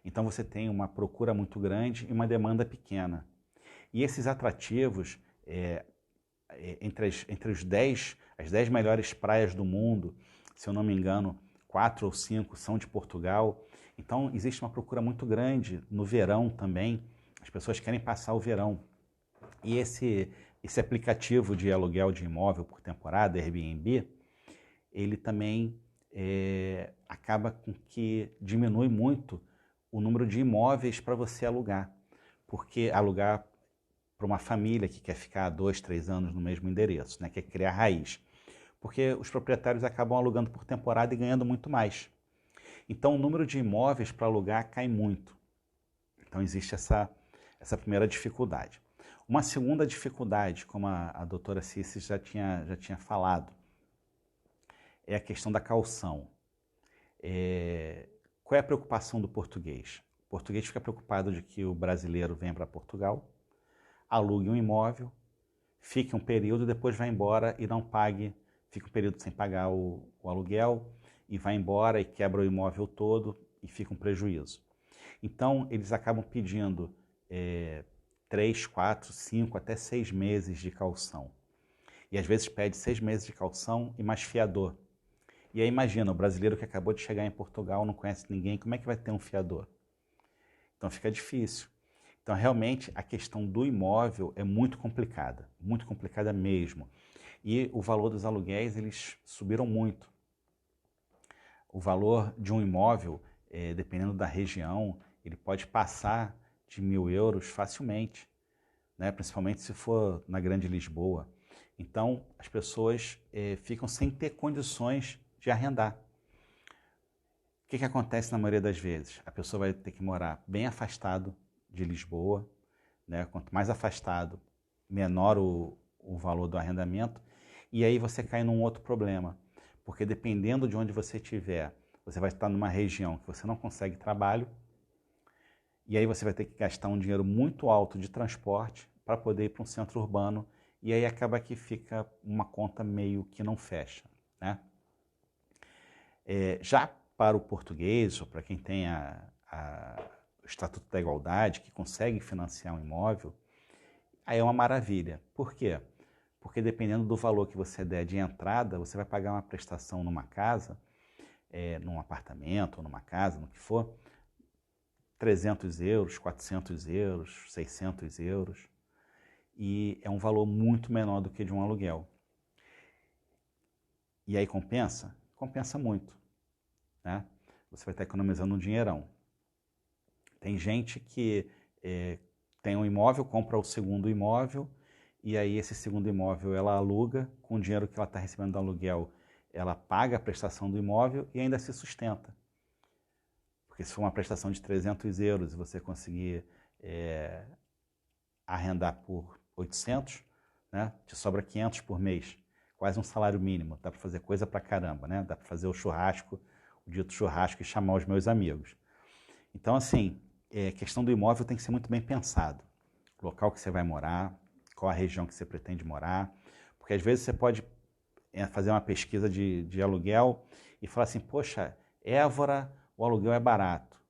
Então você tem uma procura muito grande e uma demanda pequena. E esses atrativos, entre as 10 melhores praias do mundo, se eu não me engano, 4 ou 5 são de Portugal. Então existe uma procura muito grande no verão também. As pessoas querem passar o verão. E esse aplicativo de aluguel de imóvel por temporada, Airbnb, ele também acaba com que diminui muito o número de imóveis para você alugar. Porque alugar para uma família que quer ficar 2, 3 anos no mesmo endereço, né, quer criar raiz. Porque os proprietários acabam alugando por temporada e ganhando muito mais. Então o número de imóveis para alugar cai muito. Então existe essa primeira dificuldade. Uma segunda dificuldade, como a doutora Cici já tinha falado, é a questão da caução. Qual é a preocupação do português? O português fica preocupado de que o brasileiro venha para Portugal, alugue um imóvel, fique um período, depois vai embora e não pague, fica um período sem pagar o aluguel e vai embora e quebra o imóvel todo e fica um prejuízo. Então eles acabam pedindo 3, 4, 5, até 6 meses de caução. E às vezes pede 6 meses de caução e mais fiador. E aí imagina, o brasileiro que acabou de chegar em Portugal, não conhece ninguém, como é que vai ter um fiador? Então fica difícil. Então realmente a questão do imóvel é muito complicada mesmo. E o valor dos aluguéis, eles subiram muito. O valor de um imóvel, dependendo da região, ele pode passar de 1.000 euros facilmente, né? Principalmente se for na Grande Lisboa. Então, as pessoas ficam sem ter condições de arrendar. O que acontece na maioria das vezes? A pessoa vai ter que morar bem afastado de Lisboa, né? Quanto mais afastado, menor o valor do arrendamento, e aí você cai num outro problema, porque dependendo de onde você estiver, você vai estar numa região que você não consegue trabalho, e aí você vai ter que gastar um dinheiro muito alto de transporte para poder ir para um centro urbano e aí acaba que fica uma conta meio que não fecha, né? Já para o português, ou para quem tem o Estatuto da Igualdade, que consegue financiar um imóvel, aí é uma maravilha. Por quê? Porque dependendo do valor que você der de entrada, você vai pagar uma prestação numa casa, num apartamento ou numa casa, no que for, 300 euros, 400 euros, 600 euros. E é um valor muito menor do que de um aluguel. E aí compensa? Compensa muito, né? Você vai estar economizando um dinheirão. Tem gente que tem um imóvel, compra o segundo imóvel, e aí esse segundo imóvel ela aluga, com o dinheiro que ela está recebendo do aluguel, ela paga a prestação do imóvel e ainda se sustenta. Porque se for uma prestação de 300 euros e você conseguir arrendar por 800, né, te sobra 500 por mês, quase um salário mínimo. Dá para fazer coisa pra caramba, né? Dá para fazer o churrasco, o dito churrasco, e chamar os meus amigos. Então, assim, a questão do imóvel tem que ser muito bem pensado. O local que você vai morar, qual a região que você pretende morar, porque às vezes você pode fazer uma pesquisa de aluguel e falar assim, poxa, Évora, o aluguel é barato.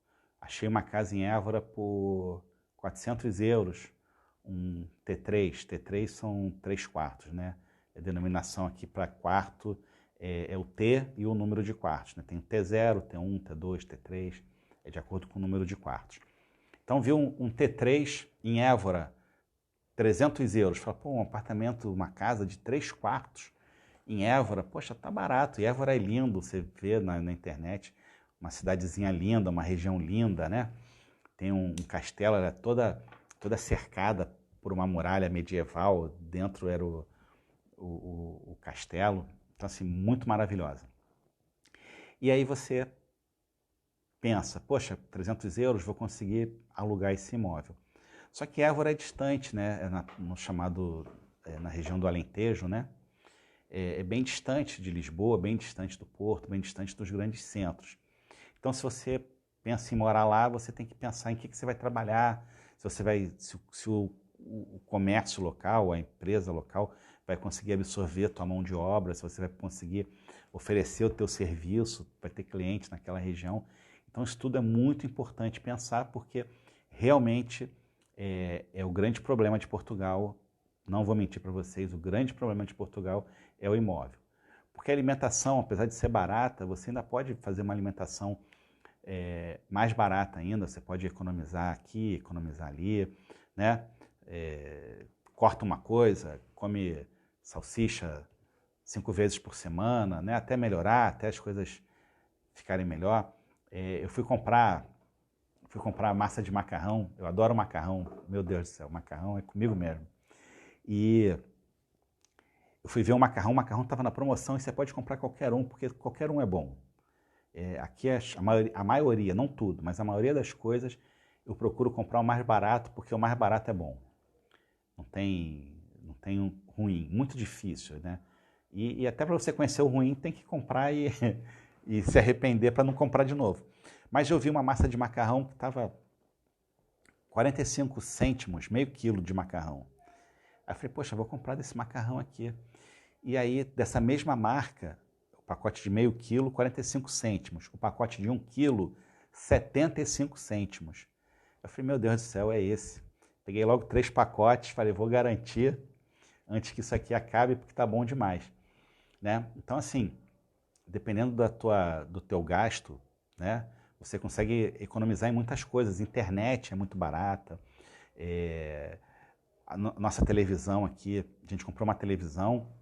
Achei uma casa em Évora por 400 euros, um T3. T3 são 3 quartos, né? A denominação aqui para quarto é o T e o número de quartos, né? Tem o T0, T1, T2, T3, é de acordo com o número de quartos. Então, viu um T3 em Évora, 300 euros. Fala, pô, um apartamento, uma casa de 3 quartos em Évora, poxa, tá barato. E Évora é lindo, você vê na internet, uma cidadezinha linda, uma região linda, né? Tem um castelo, ela é toda cercada por uma muralha medieval, dentro era o castelo. Então, assim, muito maravilhosa. E aí você pensa, poxa, 300 euros, vou conseguir alugar esse imóvel. Só que Évora é distante, né? No chamado, na região do Alentejo, né? É bem distante de Lisboa, bem distante do Porto, bem distante dos grandes centros. Então, se você pensa em morar lá, você tem que pensar em que você vai trabalhar, se o comércio local, a empresa local vai conseguir absorver a tua mão de obra, se você vai conseguir oferecer o teu serviço, vai ter clientes naquela região. Então, isso tudo é muito importante pensar, porque realmente é o grande problema de Portugal. Não vou mentir para vocês, o grande problema de Portugal é o imóvel. Porque a alimentação, apesar de ser barata, você ainda pode fazer uma alimentação mais barata ainda, você pode economizar aqui, economizar ali, né? Corta uma coisa, come salsicha 5 vezes por semana, né? Até melhorar, até as coisas ficarem melhor. Eu fui comprar massa de macarrão, eu adoro macarrão, meu Deus do céu, macarrão é comigo mesmo. E eu fui ver o macarrão estava na promoção e você pode comprar qualquer um, porque qualquer um é bom. Aqui a maioria, não tudo, mas a maioria das coisas eu procuro comprar o mais barato, porque o mais barato é bom. Não tem ruim, muito difícil, né? E até para você conhecer o ruim, tem que comprar e se arrepender para não comprar de novo. Mas eu vi uma massa de macarrão que estava 45 cêntimos, meio quilo de macarrão. Aí eu falei, poxa, vou comprar desse macarrão aqui. E aí, dessa mesma marca, o pacote de meio quilo, 45 cêntimos. O pacote de 1 quilo, 75 cêntimos. Eu falei, meu Deus do céu, é esse. Peguei logo 3 pacotes, falei, vou garantir antes que isso aqui acabe, porque tá bom demais, né? Então, assim, dependendo do teu gasto, né, você consegue economizar em muitas coisas. Internet é muito barata. A nossa televisão aqui, a gente comprou uma televisão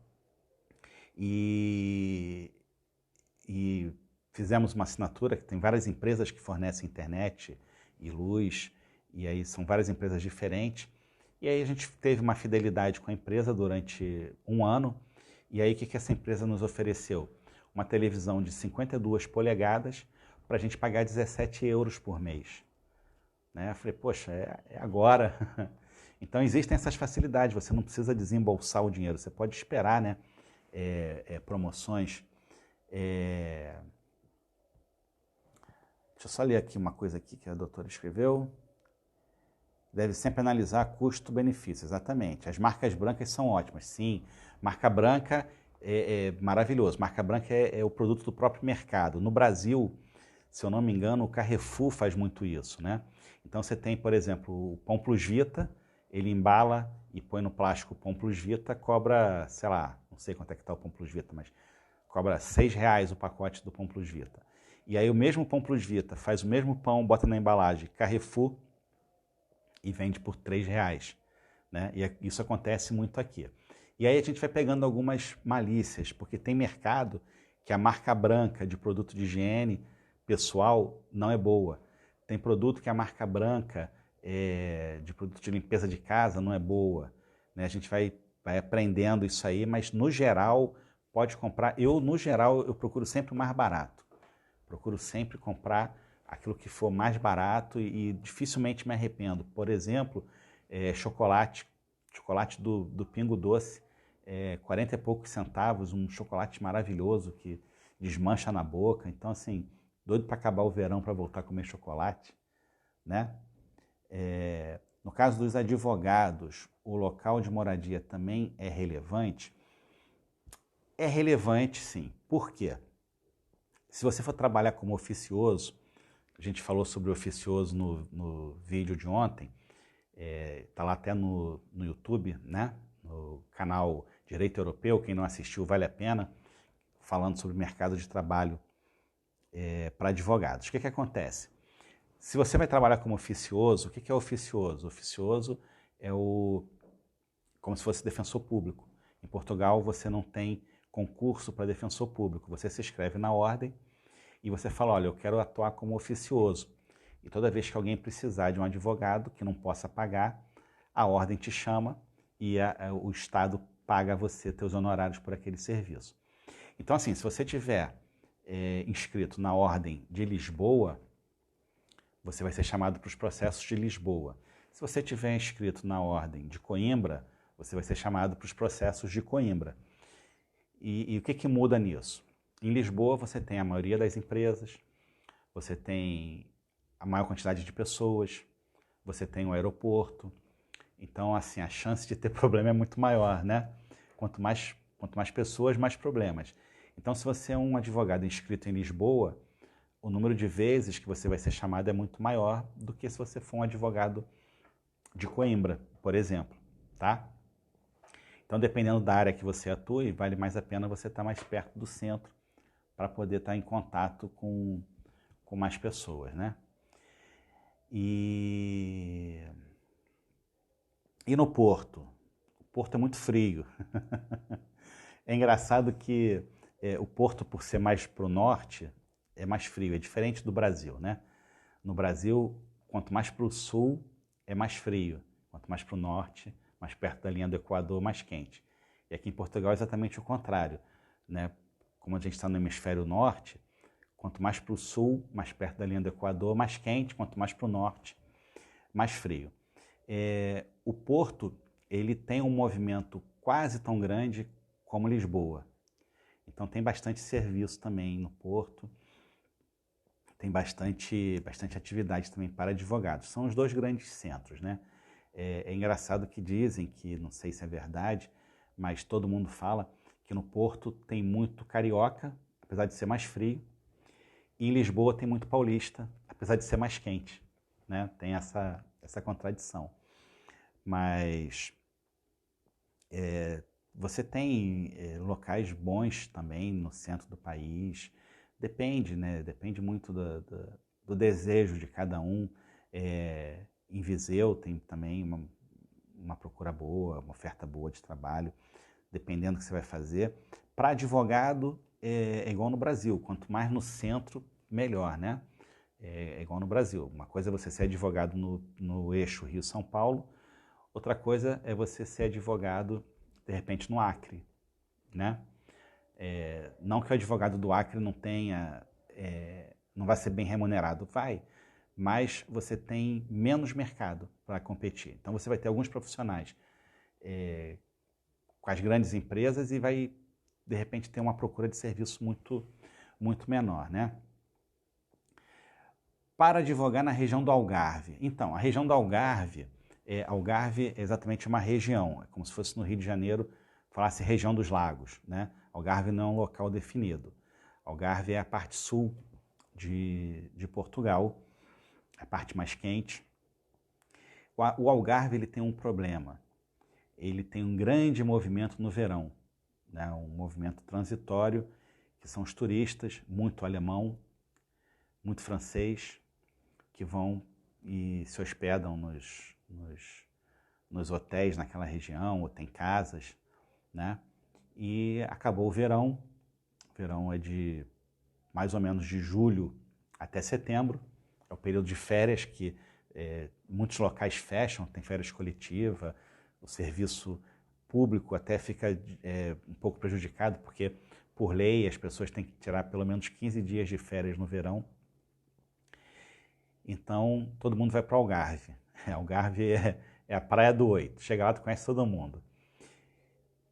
e fizemos uma assinatura, que tem várias empresas que fornecem internet e luz, e aí são várias empresas diferentes. E aí a gente teve uma fidelidade com a empresa durante 1 ano, e aí o que essa empresa nos ofereceu? Uma televisão de 52 polegadas para a gente pagar 17 euros por mês. Né? Eu falei, poxa, é agora. Então existem essas facilidades, você não precisa desembolsar o dinheiro, você pode esperar, né? Promoções. Deixa eu só ler aqui uma coisa aqui que a doutora escreveu. deve sempre analisar custo-benefício, exatamente. As marcas brancas são ótimas, sim. Marca branca é maravilhoso. Marca branca é o produto do próprio mercado. No Brasil, se eu não me engano, o Carrefour faz muito isso, né? Então você tem, por exemplo, o Pão Plus Vita, ele embala e põe no plástico o Pão Plus Vita, cobra, sei lá, não sei quanto é que está o Pão Plus Vita, mas cobra R$6 o pacote do Pão Plus Vita. E aí o mesmo Pão Plus Vita faz o mesmo pão, bota na embalagem Carrefour e vende por R$3, né? E isso acontece muito aqui. E aí a gente vai pegando algumas malícias, porque tem mercado que a marca branca de produto de higiene pessoal não é boa. Tem produto que a marca branca de produto de limpeza de casa não é boa, né? A gente vai aprendendo isso aí, mas no geral pode comprar. No geral, eu procuro sempre o mais barato. Procuro sempre comprar aquilo que for mais barato e dificilmente me arrependo. Por exemplo, chocolate do Pingo Doce, 40 e poucos centavos, um chocolate maravilhoso que desmancha na boca. Então, assim, doido para acabar o verão para voltar a comer chocolate, né? No caso dos advogados, o local de moradia também é relevante? É relevante, sim. Por quê? Se você for trabalhar como oficioso, a gente falou sobre o oficioso no vídeo de ontem, tá lá até no YouTube, né? No canal Direito Europeu, quem não assistiu vale a pena, falando sobre o mercado de trabalho para advogados. O que acontece? Se você vai trabalhar como oficioso, o que é oficioso? Oficioso é como se fosse defensor público. Em Portugal você não tem concurso para defensor público, você se inscreve na ordem e você fala, olha, eu quero atuar como oficioso. E toda vez que alguém precisar de um advogado que não possa pagar, a ordem te chama e o Estado paga a você teus honorários por aquele serviço. Então, assim, se você tiver inscrito na ordem de Lisboa, você vai ser chamado para os processos de Lisboa. Se você tiver inscrito na ordem de Coimbra, você vai ser chamado para os processos de Coimbra. E o que muda nisso? Em Lisboa você tem a maioria das empresas, você tem a maior quantidade de pessoas, você tem o aeroporto. Então, assim, a chance de ter problema é muito maior, né? Quanto mais pessoas, mais problemas. Então, se você é um advogado inscrito em Lisboa, o número de vezes que você vai ser chamado é muito maior do que se você for um advogado de Coimbra, por exemplo, tá? Então, dependendo da área que você atue, vale mais a pena você estar mais perto do centro para poder estar em contato com mais pessoas, né? E no Porto? O Porto é muito frio. É engraçado que o Porto, por ser mais para o norte, é mais frio, é diferente do Brasil, né? No Brasil, quanto mais para o sul, é mais frio. Quanto mais para o norte, mais perto da linha do Equador, mais quente. E aqui em Portugal é exatamente o contrário, né? Como a gente está no hemisfério norte, quanto mais para o sul, mais perto da linha do Equador, mais quente. Quanto mais para o norte, mais frio. O Porto, ele tem um movimento quase tão grande como Lisboa. Então tem bastante serviço também no Porto. Tem bastante atividade também para advogados. São os dois grandes centros, né? É engraçado que dizem que, não sei se é verdade, mas todo mundo fala que no Porto tem muito carioca, apesar de ser mais frio, e em Lisboa tem muito paulista, apesar de ser mais quente, né? Tem essa contradição. Mas você tem locais bons também no centro do país. Depende, né? Depende muito do desejo de cada um. Em Viseu tem também uma procura boa, uma oferta boa de trabalho, dependendo do que você vai fazer. Para advogado, é igual no Brasil. Quanto mais no centro, melhor, né? É igual no Brasil. Uma coisa é você ser advogado no eixo Rio-São Paulo, outra coisa é você ser advogado, de repente, no Acre, né? Não que o advogado do Acre não vai ser bem remunerado, vai, mas você tem menos mercado para competir. Então você vai ter alguns profissionais com as grandes empresas e vai, de repente, ter uma procura de serviço muito, muito menor, né? Para advogar na região do Algarve. Então, a região do Algarve Algarve é exatamente uma região, é como se fosse no Rio de Janeiro, falasse região dos lagos, né? Algarve não é um local definido. Algarve é a parte sul de Portugal, a parte mais quente. O Algarve ele tem um problema, ele tem um grande movimento no verão, né? Um movimento transitório, que são os turistas, muito alemão, muito francês, que vão e se hospedam nos hotéis naquela região, ou tem casas, né? E acabou o verão é de mais ou menos de julho até setembro, é o período de férias que muitos locais fecham, tem férias coletiva, o serviço público até fica um pouco prejudicado, porque por lei as pessoas têm que tirar pelo menos 15 dias de férias no verão. Então, todo mundo vai para o Algarve. Algarve é a praia do Oito. Chega lá, tu conhece todo mundo.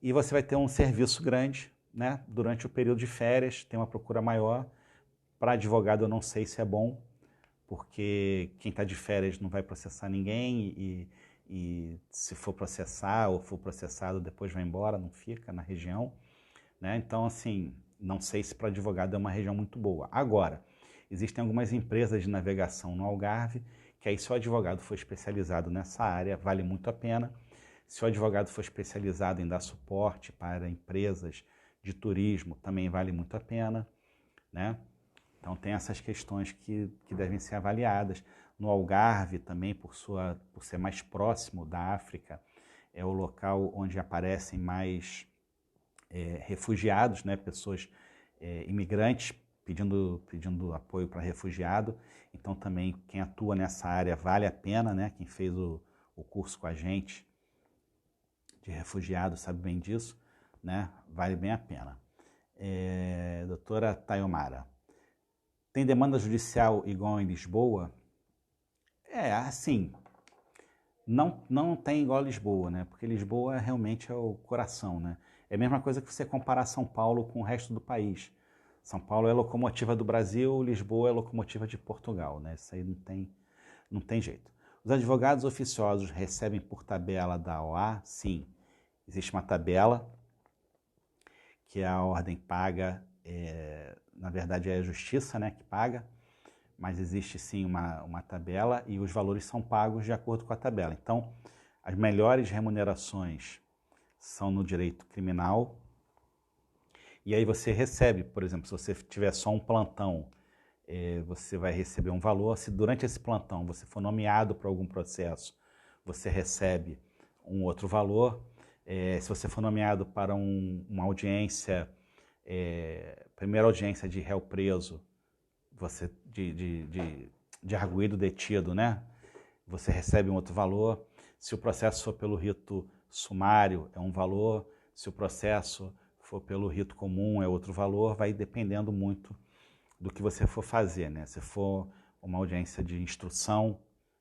E você vai ter um serviço grande, né? Durante o período de férias, tem uma procura maior. Para advogado, eu não sei se é bom, porque quem está de férias não vai processar ninguém e se for processar ou for processado, depois vai embora, não fica na região, né? Então, assim, não sei se para advogado é uma região muito boa. Agora, existem algumas empresas de navegação no Algarve, que aí se o advogado for especializado nessa área, vale muito a pena. Se o advogado for especializado em dar suporte para empresas de turismo, também vale muito a pena, né? Então tem essas questões que devem ser avaliadas. No Algarve também, por ser mais próximo da África, é o local onde aparecem mais refugiados, né? Pessoas imigrantes pedindo apoio para refugiado. Então também quem atua nessa área vale a pena, né? Quem fez o curso com a gente de refugiado sabe bem disso, né? Vale bem a pena. Doutora Tayomara, tem demanda judicial igual em Lisboa? Assim, não tem igual a Lisboa, né? Porque Lisboa realmente é o coração, né? É a mesma coisa que você comparar São Paulo com o resto do país. São Paulo é a locomotiva do Brasil, Lisboa é a locomotiva de Portugal, né? Isso aí não tem jeito. Os advogados oficiosos recebem por tabela da OA? Sim. Existe uma tabela que a ordem paga, na verdade é a justiça, né, que paga, mas existe sim uma tabela e os valores são pagos de acordo com a tabela. Então, as melhores remunerações são no direito criminal e aí você recebe, por exemplo, se você tiver só um plantão, você vai receber um valor. Se durante esse plantão você for nomeado para algum processo, você recebe um outro valor. Se você for nomeado para uma audiência, primeira audiência de réu preso, você de arguido detido, né? Você recebe um outro valor. Se o processo for pelo rito sumário, é um valor. Se o processo for pelo rito comum, é outro valor. Vai dependendo muito do que você for fazer, né? Se for uma audiência de instrução,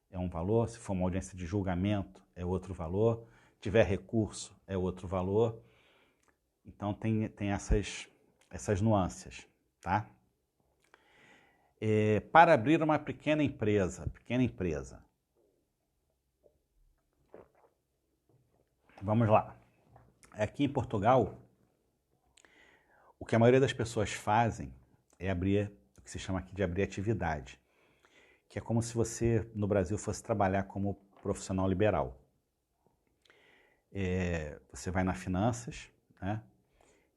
é um valor. Se for uma audiência de julgamento, é outro valor. Tiver recurso, é outro valor. Então tem essas nuances, tá? Para abrir uma pequena empresa, vamos lá. Aqui em Portugal, o que a maioria das pessoas fazem é abrir, o que se chama aqui de abrir atividade, que é como se você, no Brasil, fosse trabalhar como profissional liberal. Você vai na finanças, né?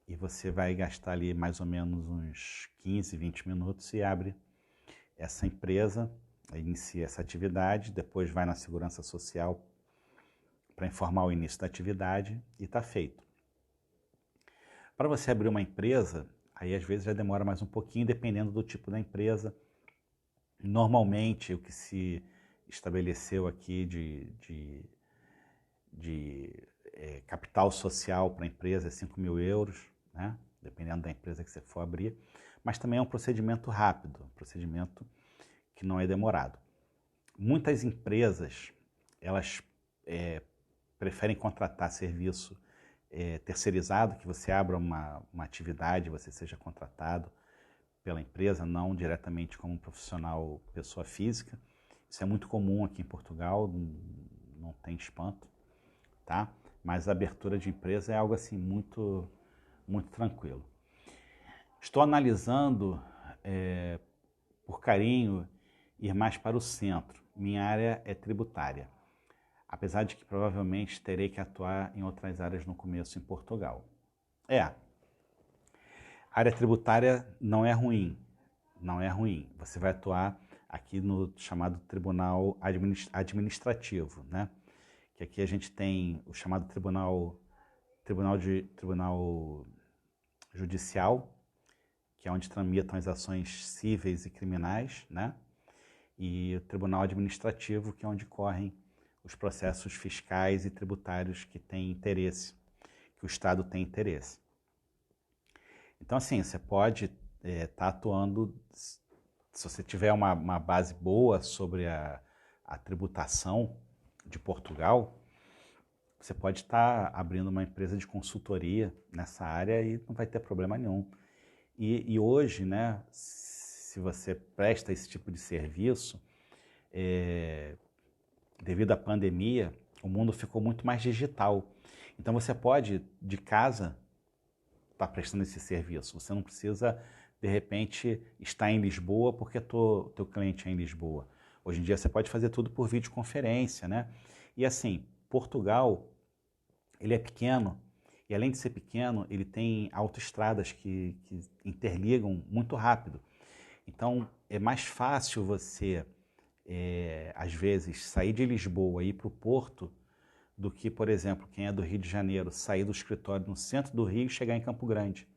E você vai gastar ali mais ou menos uns 15, 20 minutos e abre essa empresa, inicia essa atividade, depois vai na segurança social para informar o início da atividade e está feito. Para você abrir uma empresa, aí às vezes já demora mais um pouquinho, dependendo do tipo da empresa. Normalmente, o que se estabeleceu aqui de capital social para a empresa é 5 mil euros, né? Dependendo da empresa que você for abrir. Mas também é um procedimento rápido, um procedimento que não é demorado. Muitas empresas, elas preferem contratar serviço terceirizado, que você abra uma atividade, você seja contratado pela empresa, não diretamente como profissional, pessoa física. Isso é muito comum aqui em Portugal, não tem espanto, tá? Mas a abertura de empresa é algo assim muito tranquilo. Estou analisando, por carinho, ir mais para o centro. Minha área é tributária, apesar de que provavelmente terei que atuar em outras áreas no começo em Portugal. A área tributária não é ruim, não é ruim. Você vai atuar aqui no chamado Tribunal Administrativo, né? Que aqui a gente tem o chamado Tribunal Judicial, que é onde tramitam as ações cíveis e criminais, né? E o Tribunal Administrativo, que é onde correm os processos fiscais e tributários que têm interesse, que o Estado tem interesse. Então, assim, você pode estar atuando, se você tiver uma base boa sobre a tributação de Portugal, você pode estar abrindo uma empresa de consultoria nessa área e não vai ter problema nenhum. E hoje, né, se você presta esse tipo de serviço, devido à pandemia, o mundo ficou muito mais digital. Então você pode, de casa, estar prestando esse serviço. Você não precisa, de repente, estar em Lisboa porque teu cliente é em Lisboa. Hoje em dia você pode fazer tudo por videoconferência, né? E assim, Portugal, ele é pequeno, e além de ser pequeno, ele tem autoestradas que interligam muito rápido. Então, é mais fácil você, às vezes, sair de Lisboa e ir para o Porto do que, por exemplo, quem é do Rio de Janeiro, sair do escritório no centro do Rio e chegar em Campo Grande.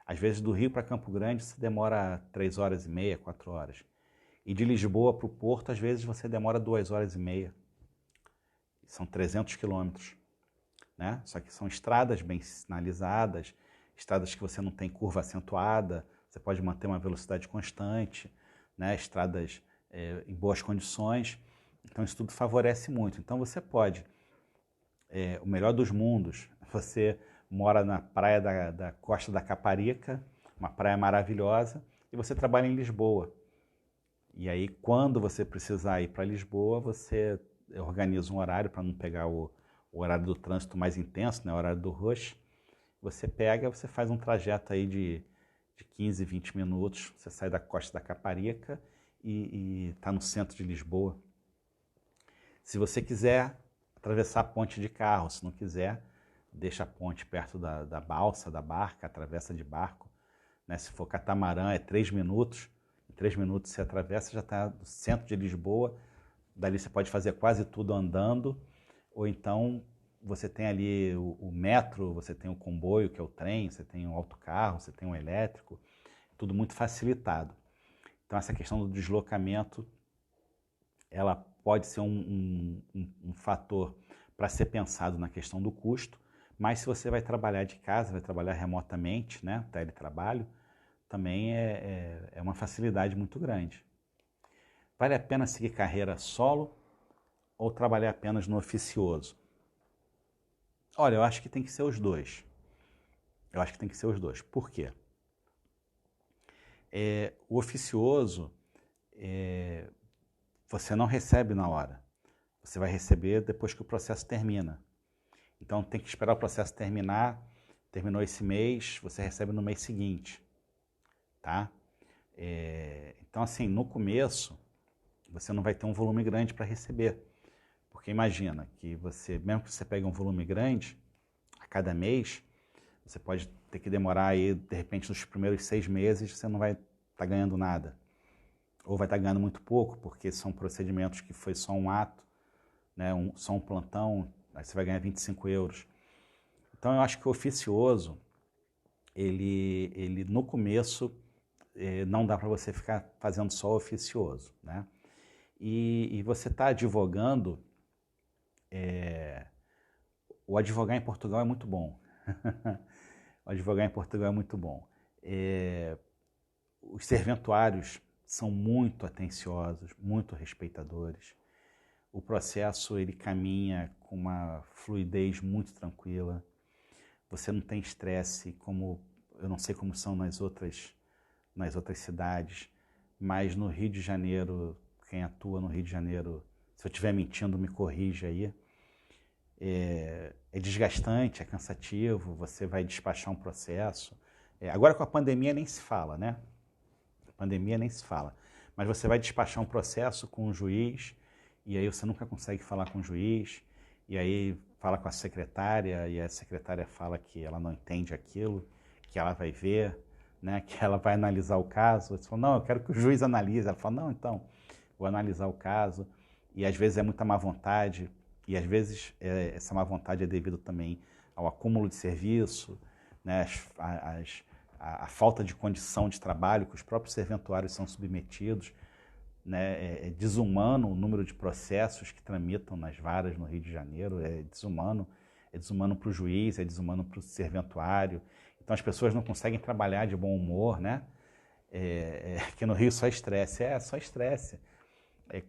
Às vezes, do Rio para Campo Grande, você demora 3 horas e meia, 4 horas. E de Lisboa para o Porto, às vezes, você demora 2 horas e meia. São 300 quilômetros. Né? Só que são estradas bem sinalizadas, estradas que você não tem curva acentuada, você pode manter uma velocidade constante, né? Estradas em boas condições. Então isso tudo favorece muito. Então você pode, o melhor dos mundos, você mora na praia da Costa da Caparica, uma praia maravilhosa, e você trabalha em Lisboa. E aí quando você precisar ir para Lisboa, você organiza um horário para não pegar o horário do trânsito mais intenso, né, o horário do rush. Você pega, você faz um trajeto aí de 15, 20 minutos, você sai da Costa da Caparica e está no centro de Lisboa. Se você quiser atravessar a ponte de carro, se não quiser, deixa a ponte perto da balsa, da barca, atravessa de barco. Né? Se for catamarã, é 3 minutos. Em 3 minutos você atravessa, já está no centro de Lisboa. Dali você pode fazer quase tudo andando. Ou então você tem ali o metro, você tem o comboio, que é o trem, você tem o autocarro, você tem o elétrico, tudo muito facilitado. Então essa questão do deslocamento, ela pode ser um fator para ser pensado na questão do custo, mas se você vai trabalhar de casa, vai trabalhar remotamente, né, teletrabalho, também é uma facilidade muito grande. Vale a pena seguir carreira solo ou trabalhar apenas no oficioso? Olha, eu acho que tem que ser os dois. Eu acho que tem que ser os dois. Por quê? O oficioso, você não recebe na hora. Você vai receber depois que o processo termina. Então tem que esperar o processo terminar. Terminou esse mês, você recebe no mês seguinte. Tá? Então assim, no começo, você não vai ter um volume grande para receber. Porque imagina que você, mesmo que você pegue um volume grande, a cada mês, você pode ter que demorar aí, de repente, nos primeiros 6 meses, você não vai estar ganhando nada. Ou vai estar ganhando muito pouco, porque são procedimentos que foi só um ato, né, só um plantão, aí você vai ganhar 25 euros. Então eu acho que o oficioso, ele no começo, não dá para você ficar fazendo só oficioso, né? E você está advogando, o advogar em Portugal é muito bom. O advogar em Portugal é muito bom. Os serventuários são muito atenciosos, muito respeitadores. O processo ele caminha com uma fluidez muito tranquila. Você não tem estresse, como eu não sei como são nas outras cidades, mas no Rio de Janeiro, quem atua no Rio de Janeiro Se eu estiver mentindo, me corrija aí. É desgastante, é cansativo, você vai despachar um processo. Agora com a pandemia nem se fala, né? A pandemia nem se fala. Mas você vai despachar um processo com um juiz, e aí você nunca consegue falar com o juiz, e aí fala com a secretária, e a secretária fala que ela não entende aquilo, que ela vai ver, né? Que ela vai analisar o caso. Você fala, não, eu quero que o juiz analise. Ela fala, não, então, vou analisar o caso. E às vezes é muita má vontade, e às vezes essa má vontade é devido também ao acúmulo de serviço, né, a falta de condição de trabalho que os próprios serventuários são submetidos, né, é desumano o número de processos que tramitam nas varas no Rio de Janeiro, é desumano para o juiz, é desumano para o serventuário. Então as pessoas não conseguem trabalhar de bom humor, né? Que no Rio só estresse, só estresse. É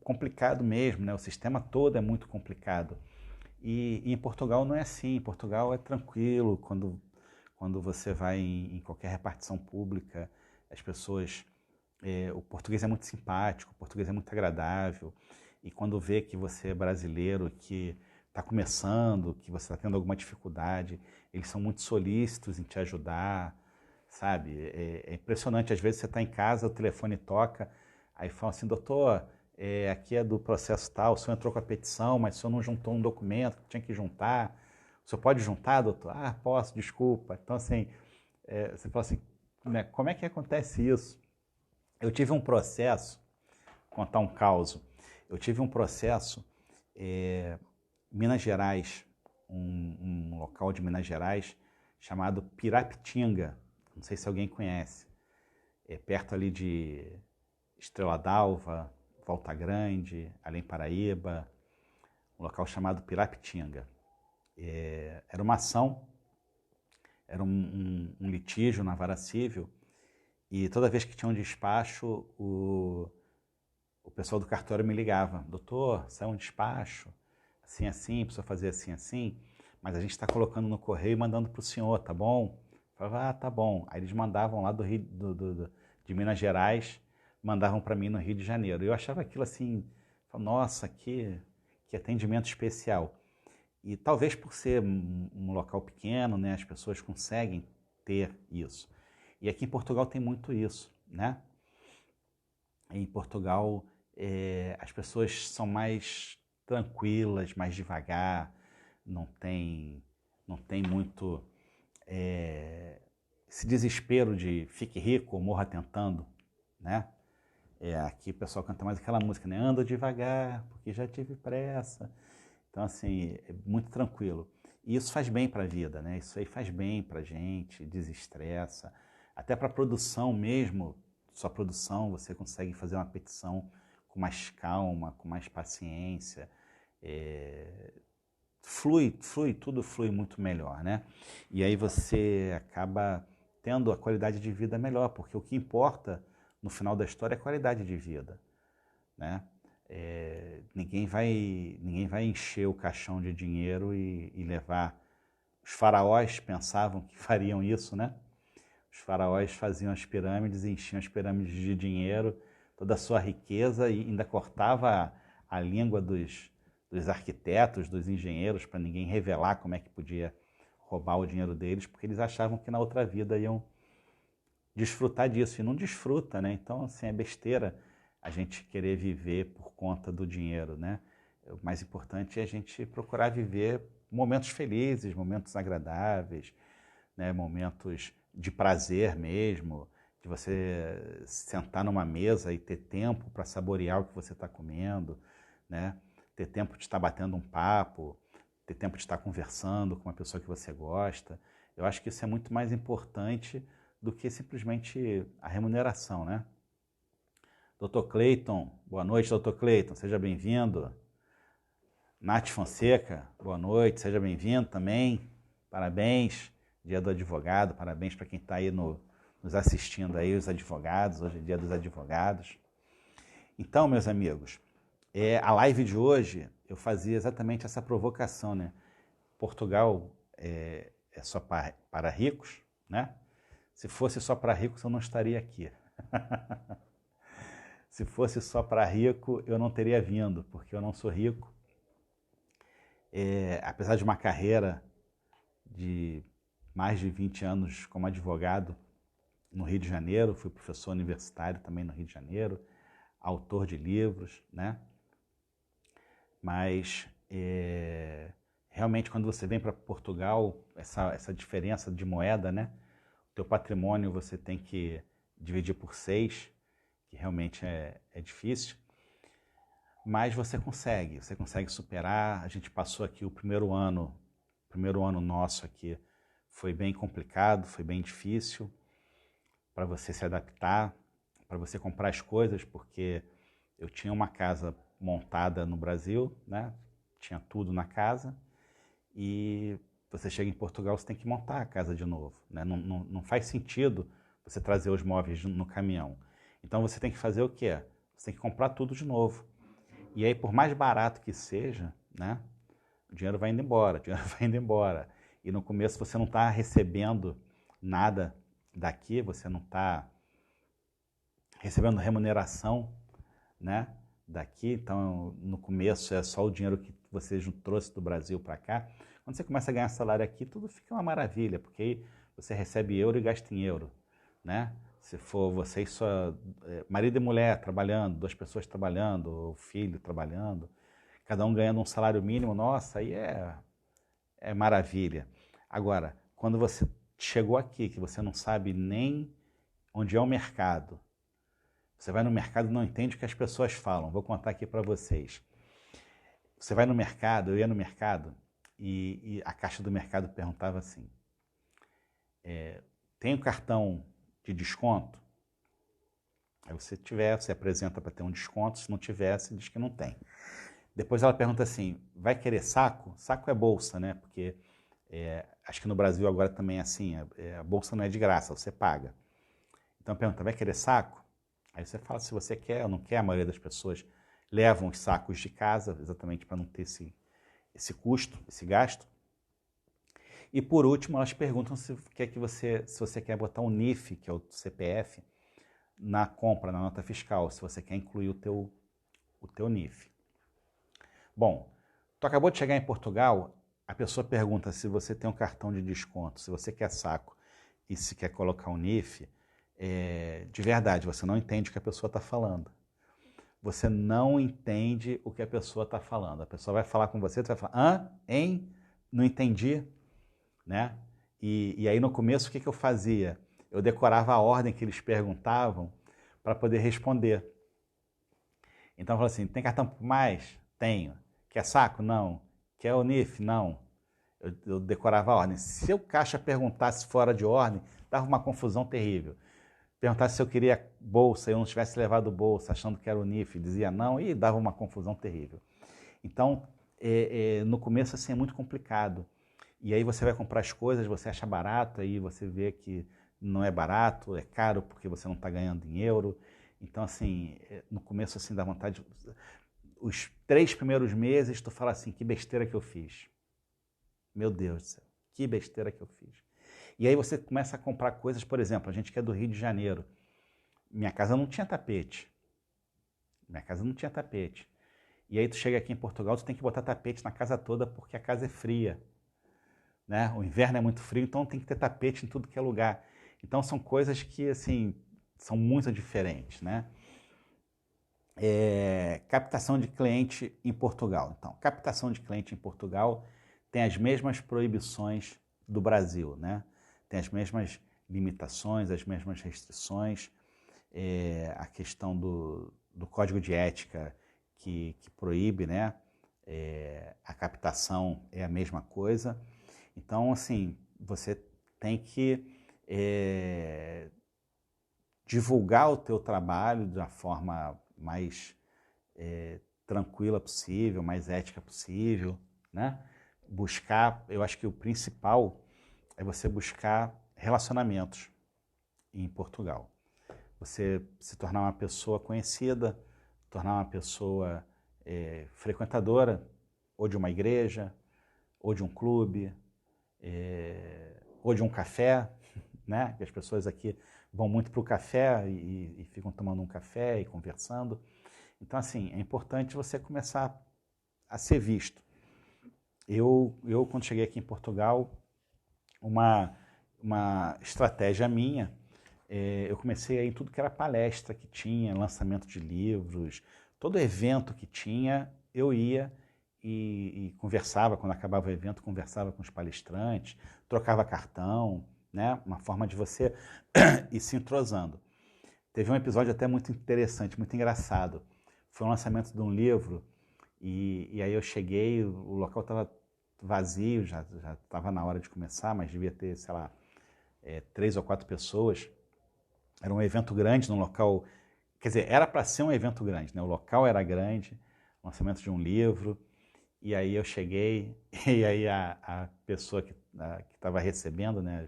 complicado mesmo, né? O sistema todo é muito complicado. E em Portugal não é assim. Em Portugal é tranquilo. Quando você vai em qualquer repartição pública, as pessoas... o português é muito simpático, o português é muito agradável. E quando vê que você é brasileiro, que está começando, que você está tendo alguma dificuldade, eles são muito solícitos em te ajudar, sabe? É impressionante. Às vezes você está em casa, o telefone toca... Aí falam assim, doutor, aqui é do processo tal, o senhor entrou com a petição, mas o senhor não juntou um documento que tinha que juntar. O senhor pode juntar, doutor? Ah, posso, desculpa. Então, assim, você fala assim, né, como é que acontece isso? Eu tive um processo, vou contar um caso, eu tive um processo, Minas Gerais, um local de Minas Gerais chamado Pirapitinga, não sei se alguém conhece, perto ali de Estrela d'Alva, Volta Grande, Além Paraíba, um local chamado Pirapitinga. Era uma ação, era um litígio na vara civil, e toda vez que tinha um despacho, o pessoal do cartório me ligava, doutor, saiu um despacho, assim, assim, precisa fazer assim, assim, mas a gente está colocando no correio e mandando para o senhor, tá bom? Eu falava, tá bom. Aí eles mandavam lá de Minas Gerais, mandavam para mim no Rio de Janeiro. Eu achava aquilo assim, nossa, que atendimento especial. E talvez por ser um local pequeno, né, as pessoas conseguem ter isso. E aqui em Portugal tem muito isso, né? Em Portugal as pessoas são mais tranquilas, mais devagar, não tem muito esse desespero de fique rico ou morra tentando, né? Aqui o pessoal canta mais aquela música, né? Ando devagar, porque já tive pressa. Então, assim, é muito tranquilo. E isso faz bem para a vida, né? Isso aí faz bem para a gente, desestressa. Até para a produção mesmo, sua produção, você consegue fazer uma petição com mais calma, com mais paciência. Tudo flui muito melhor, né? E aí você acaba tendo a qualidade de vida melhor, porque o que importa no final da história é a qualidade de vida, né? Ninguém vai encher o caixão de dinheiro e levar. Os faraós pensavam que fariam isso, né? Os faraós faziam as pirâmides, enchiam as pirâmides de dinheiro, toda a sua riqueza, e ainda cortava a língua dos arquitetos, dos engenheiros, para ninguém revelar como é que podia roubar o dinheiro deles, porque eles achavam que na outra vida iam desfrutar disso, e não desfruta, né? Então, assim, é besteira a gente querer viver por conta do dinheiro, né? O mais importante é a gente procurar viver momentos felizes, momentos agradáveis, né? Momentos de prazer mesmo, de você sentar numa mesa e ter tempo para saborear o que você está comendo, né? Ter tempo de estar batendo um papo, ter tempo de estar conversando com uma pessoa que você gosta. Eu acho que isso é muito mais importante do que simplesmente a remuneração, né? Dr. Cleiton, boa noite, Dr. Cleiton, seja bem-vindo. Nath Fonseca, boa noite, seja bem-vindo também. Parabéns, dia do advogado, parabéns para quem está aí nos assistindo aí, os advogados, hoje é dia dos advogados. Então, meus amigos, a live de hoje eu fazia exatamente essa provocação, né? Portugal é só para ricos, né? Se fosse só para ricos eu não estaria aqui. Se fosse só para rico, eu não teria vindo, porque eu não sou rico. Apesar de uma carreira de mais de 20 anos como advogado no Rio de Janeiro, fui professor universitário também no Rio de Janeiro, autor de livros, né? Mas realmente quando você vem para Portugal, essa diferença de moeda, né? O teu patrimônio você tem que dividir por 6, que realmente é difícil, mas você consegue superar. A gente passou aqui o primeiro ano nosso aqui foi bem complicado, foi bem difícil para você se adaptar, para você comprar as coisas, porque eu tinha uma casa montada no Brasil, né? Tinha tudo na casa, e você chega em Portugal, você tem que montar a casa de novo, né? Não faz sentido você trazer os móveis no caminhão. Então você tem que fazer o quê? Você tem que comprar tudo de novo. E aí, por mais barato que seja, né? O dinheiro vai indo embora, E no começo você não está recebendo nada daqui, você não está recebendo remuneração, né, daqui. Então, no começo é só o dinheiro que você trouxe do Brasil para cá. Quando você começa a ganhar salário aqui, tudo fica uma maravilha, porque aí você recebe euro e gasta em euro, né? Se for você e sua marido e mulher trabalhando, 2 pessoas trabalhando, ou filho trabalhando, cada um ganhando um salário mínimo, nossa, aí é maravilha. Agora, quando você chegou aqui, que você não sabe nem onde é o mercado, você vai no mercado e não entende o que as pessoas falam. Vou contar aqui para vocês. Você vai no mercado, eu ia no mercado, e a caixa do mercado perguntava assim, tem um cartão de desconto? Aí você apresenta para ter um desconto, se não tiver, você diz que não tem. Depois ela pergunta assim, vai querer saco? Saco é bolsa, né? Porque acho que no Brasil agora também é assim, a bolsa não é de graça, você paga. Então pergunta, vai querer saco? Aí você fala se você quer ou não quer. A maioria das pessoas levam os sacos de casa, exatamente para não ter esse custo, esse gasto. E por último, elas perguntam se você quer botar um NIF, que é o CPF, na compra, na nota fiscal, se você quer incluir o teu NIF. Bom, tu acabou de chegar em Portugal, a pessoa pergunta se você tem um cartão de desconto, se você quer saco e se quer colocar um NIF, de verdade, você não entende o que a pessoa está falando. Você não entende o que a pessoa está falando. A pessoa vai falar com você, você vai falar, hã? Hein? Não entendi, né? E aí no começo o que eu fazia? Eu decorava a ordem que eles perguntavam para poder responder. Então eu falava assim, tem cartão por mais? Tenho. Quer saco? Não. Quer o NIF? Não. Eu decorava a ordem. Se o caixa perguntasse fora de ordem, dava uma confusão terrível. Perguntasse se eu queria bolsa e eu não tivesse levado bolsa, achando que era o NIF, dizia não, e dava uma confusão terrível. Então, no começo assim é muito complicado. E aí você vai comprar as coisas, você acha barato, aí você vê que não é barato, é caro porque você não está ganhando em euro. Então, assim, no começo assim dá vontade. Os 3 primeiros meses tu fala assim, que besteira que eu fiz. Meu Deus do céu, que besteira que eu fiz. E aí você começa a comprar coisas, por exemplo, a gente que é do Rio de Janeiro. Minha casa não tinha tapete. E aí tu chega aqui em Portugal, tu tem que botar tapete na casa toda porque a casa é fria, né? O inverno é muito frio, então tem que ter tapete em tudo que é lugar. Então são coisas que, assim, são muito diferentes, né? Captação de cliente em Portugal. Então, captação de cliente em Portugal tem as mesmas proibições do Brasil, né? Tem as mesmas limitações, as mesmas restrições, a questão do código de ética que proíbe, né? A captação é a mesma coisa. Então, assim, você tem que divulgar o teu trabalho da forma mais tranquila possível, mais ética possível, né? Buscar, eu acho que o principal é você buscar relacionamentos em Portugal. Você se tornar uma pessoa conhecida, tornar uma pessoa frequentadora, ou de uma igreja, ou de um clube, ou de um café, né? Que as pessoas aqui vão muito para o café e ficam tomando um café e conversando. Então, assim, é importante você começar a ser visto. Eu quando cheguei aqui em Portugal, uma estratégia minha, eu comecei a ir em tudo que era palestra que tinha, lançamento de livros, todo evento que tinha, eu ia e conversava, quando acabava o evento, conversava com os palestrantes, trocava cartão, né? Uma forma de você ir se entrosando. Teve um episódio até muito interessante, muito engraçado. Foi um lançamento de um livro e aí eu cheguei, o local estava vazio, já estava na hora de começar, mas devia ter, sei lá, 3 ou 4 pessoas. Era um evento grande, num local... Quer dizer, era para ser um evento grande, né? O local era grande, lançamento de um livro. E aí eu cheguei, e aí a pessoa que estava recebendo, né?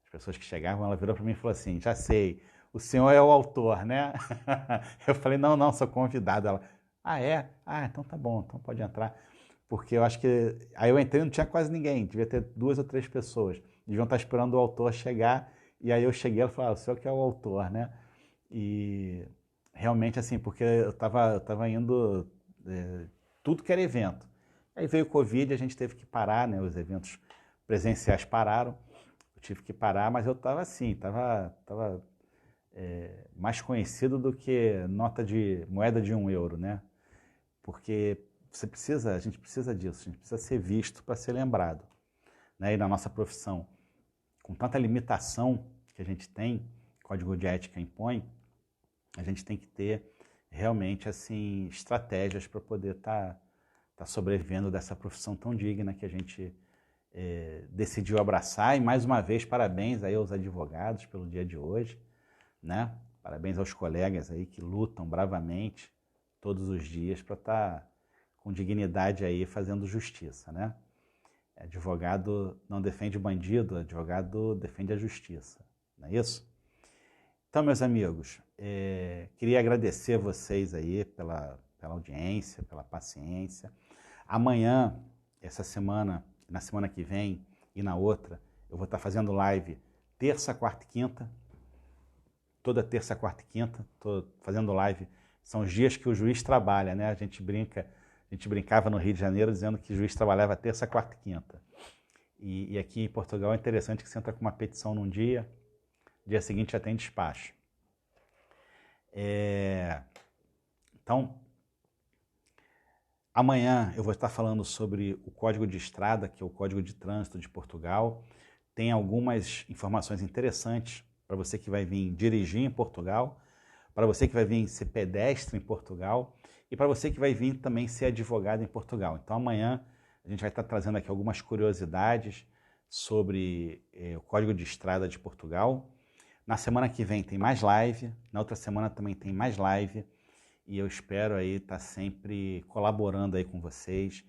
As pessoas que chegavam, ela virou para mim e falou assim, já sei, o senhor é o autor, né? Eu falei, não, sou convidado. Ela, é? Então tá bom, então pode entrar. Porque eu acho que... Aí eu entrei e não tinha quase ninguém, devia ter 2 ou 3 pessoas. Deviam estar esperando o autor chegar, e aí eu cheguei e falei, o senhor que é o autor, né? E realmente assim, porque eu tava indo tudo que era evento. Aí veio o Covid, a gente teve que parar, né? Os eventos presenciais pararam, eu tive que parar, mas eu estava assim, estava mais conhecido do que moeda de €1, né? Porque a gente precisa disso, a gente precisa ser visto para ser lembrado, né? E na nossa profissão, com tanta limitação que a gente tem, código de ética impõe, a gente tem que ter realmente assim estratégias para poder estar sobrevivendo dessa profissão tão digna que a gente decidiu abraçar. E mais uma vez, parabéns aí aos advogados pelo dia de hoje, né? Parabéns aos colegas aí que lutam bravamente todos os dias para estar com dignidade aí fazendo justiça, né? Advogado não defende bandido, advogado defende a justiça, não é isso? Então, meus amigos, queria agradecer a vocês aí pela audiência, pela paciência. Amanhã, essa semana, na semana que vem e na outra, eu vou estar fazendo live terça, quarta e quinta. Toda terça, quarta e quinta, estou fazendo live. São os dias que o juiz trabalha, né? A gente brincava no Rio de Janeiro dizendo que o juiz trabalhava terça, quarta e quinta. E aqui em Portugal é interessante que você entra com uma petição num dia seguinte já tem despacho. Então, amanhã eu vou estar falando sobre o Código de Estrada, que é o Código de Trânsito de Portugal. Tem algumas informações interessantes para você que vai vir dirigir em Portugal, para você que vai vir ser pedestre em Portugal e para você que vai vir também ser advogado em Portugal. Então amanhã a gente vai estar trazendo aqui algumas curiosidades sobre o Código de Estrada de Portugal. Na semana que vem tem mais live, na outra semana também tem mais live e eu espero aí estar sempre colaborando aí com vocês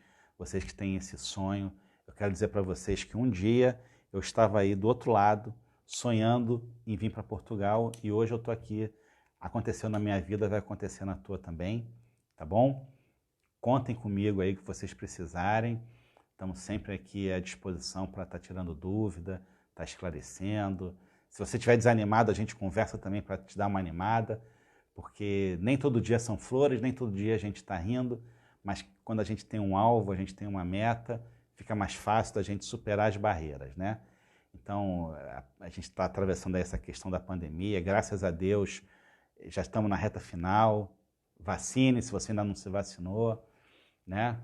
que têm esse sonho. Eu quero dizer para vocês que um dia eu estava aí do outro lado, sonhando em vir para Portugal e hoje eu estou aqui, aconteceu na minha vida, vai acontecer na tua também, tá bom? Contem comigo aí que vocês precisarem, estamos sempre aqui à disposição para estar tirando dúvida, estar esclarecendo. Se você estiver desanimado, a gente conversa também para te dar uma animada, porque nem todo dia são flores, nem todo dia a gente está rindo, mas quando a gente tem um alvo, a gente tem uma meta, fica mais fácil da gente superar as barreiras, né? Então, a gente está atravessando essa questão da pandemia, graças a Deus, já estamos na reta final, vacine se você ainda não se vacinou, né?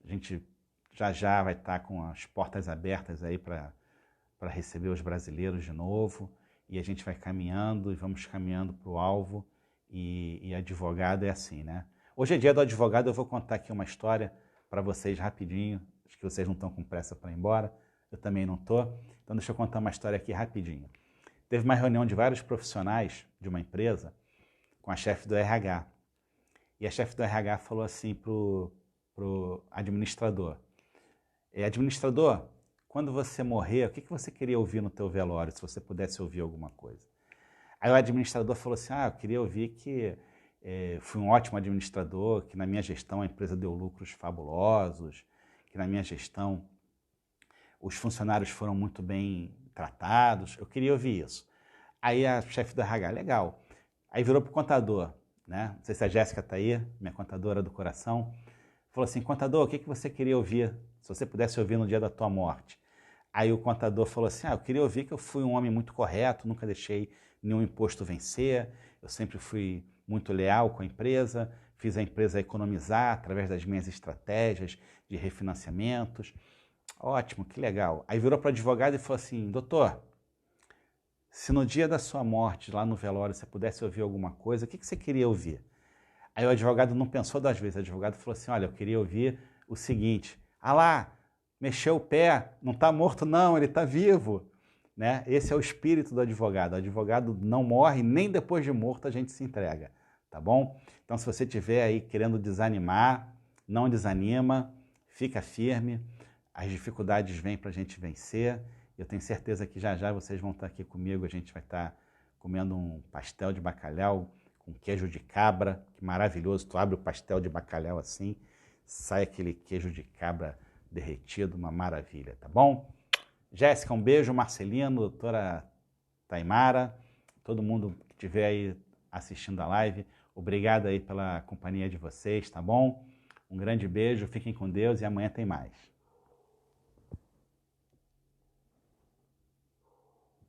A gente já vai estar com as portas abertas aí para receber os brasileiros de novo, e a gente vai caminhando e vamos caminhando para o alvo, e advogado é assim, né? Hoje é dia do advogado, eu vou contar aqui uma história para vocês rapidinho, acho que vocês não estão com pressa para ir embora, eu também não estou, então deixa eu contar uma história aqui rapidinho. Teve uma reunião de vários profissionais de uma empresa com a chefe do RH, e a chefe do RH falou assim pro administrador, administrador, quando você morrer, o que você queria ouvir no teu velório, se você pudesse ouvir alguma coisa? Aí o administrador falou assim, eu queria ouvir que fui um ótimo administrador, que na minha gestão a empresa deu lucros fabulosos, que na minha gestão os funcionários foram muito bem tratados, eu queria ouvir isso. Aí a chefe do RH, legal. Aí virou pro contador, né? Não sei se a Jéssica está aí, minha contadora do coração. Falou assim, contador, o que você queria ouvir? Se você pudesse ouvir no dia da tua morte. Aí o contador falou assim, eu queria ouvir que eu fui um homem muito correto, nunca deixei nenhum imposto vencer, eu sempre fui muito leal com a empresa, fiz a empresa economizar através das minhas estratégias de refinanciamentos. Ótimo, que legal. Aí virou para o advogado e falou assim, doutor, se no dia da sua morte, lá no velório, você pudesse ouvir alguma coisa, o que você queria ouvir? Aí o advogado não pensou 2 vezes, o advogado falou assim, olha, eu queria ouvir o seguinte, lá, mexeu o pé, não está morto não, ele está vivo. Né? Esse é o espírito do advogado. O advogado não morre, nem depois de morto a gente se entrega, tá bom? Então se você estiver aí querendo desanimar, não desanima, fica firme, as dificuldades vêm para a gente vencer. Eu tenho certeza que já já vocês vão estar aqui comigo, a gente vai estar comendo um pastel de bacalhau com queijo de cabra, que maravilhoso, tu abre o pastel de bacalhau assim, sai aquele queijo de cabra derretido, uma maravilha, tá bom? Jéssica, um beijo, Marcelino, doutora Taimara, todo mundo que estiver aí assistindo a live, obrigado aí pela companhia de vocês, tá bom? Um grande beijo, fiquem com Deus e amanhã tem mais.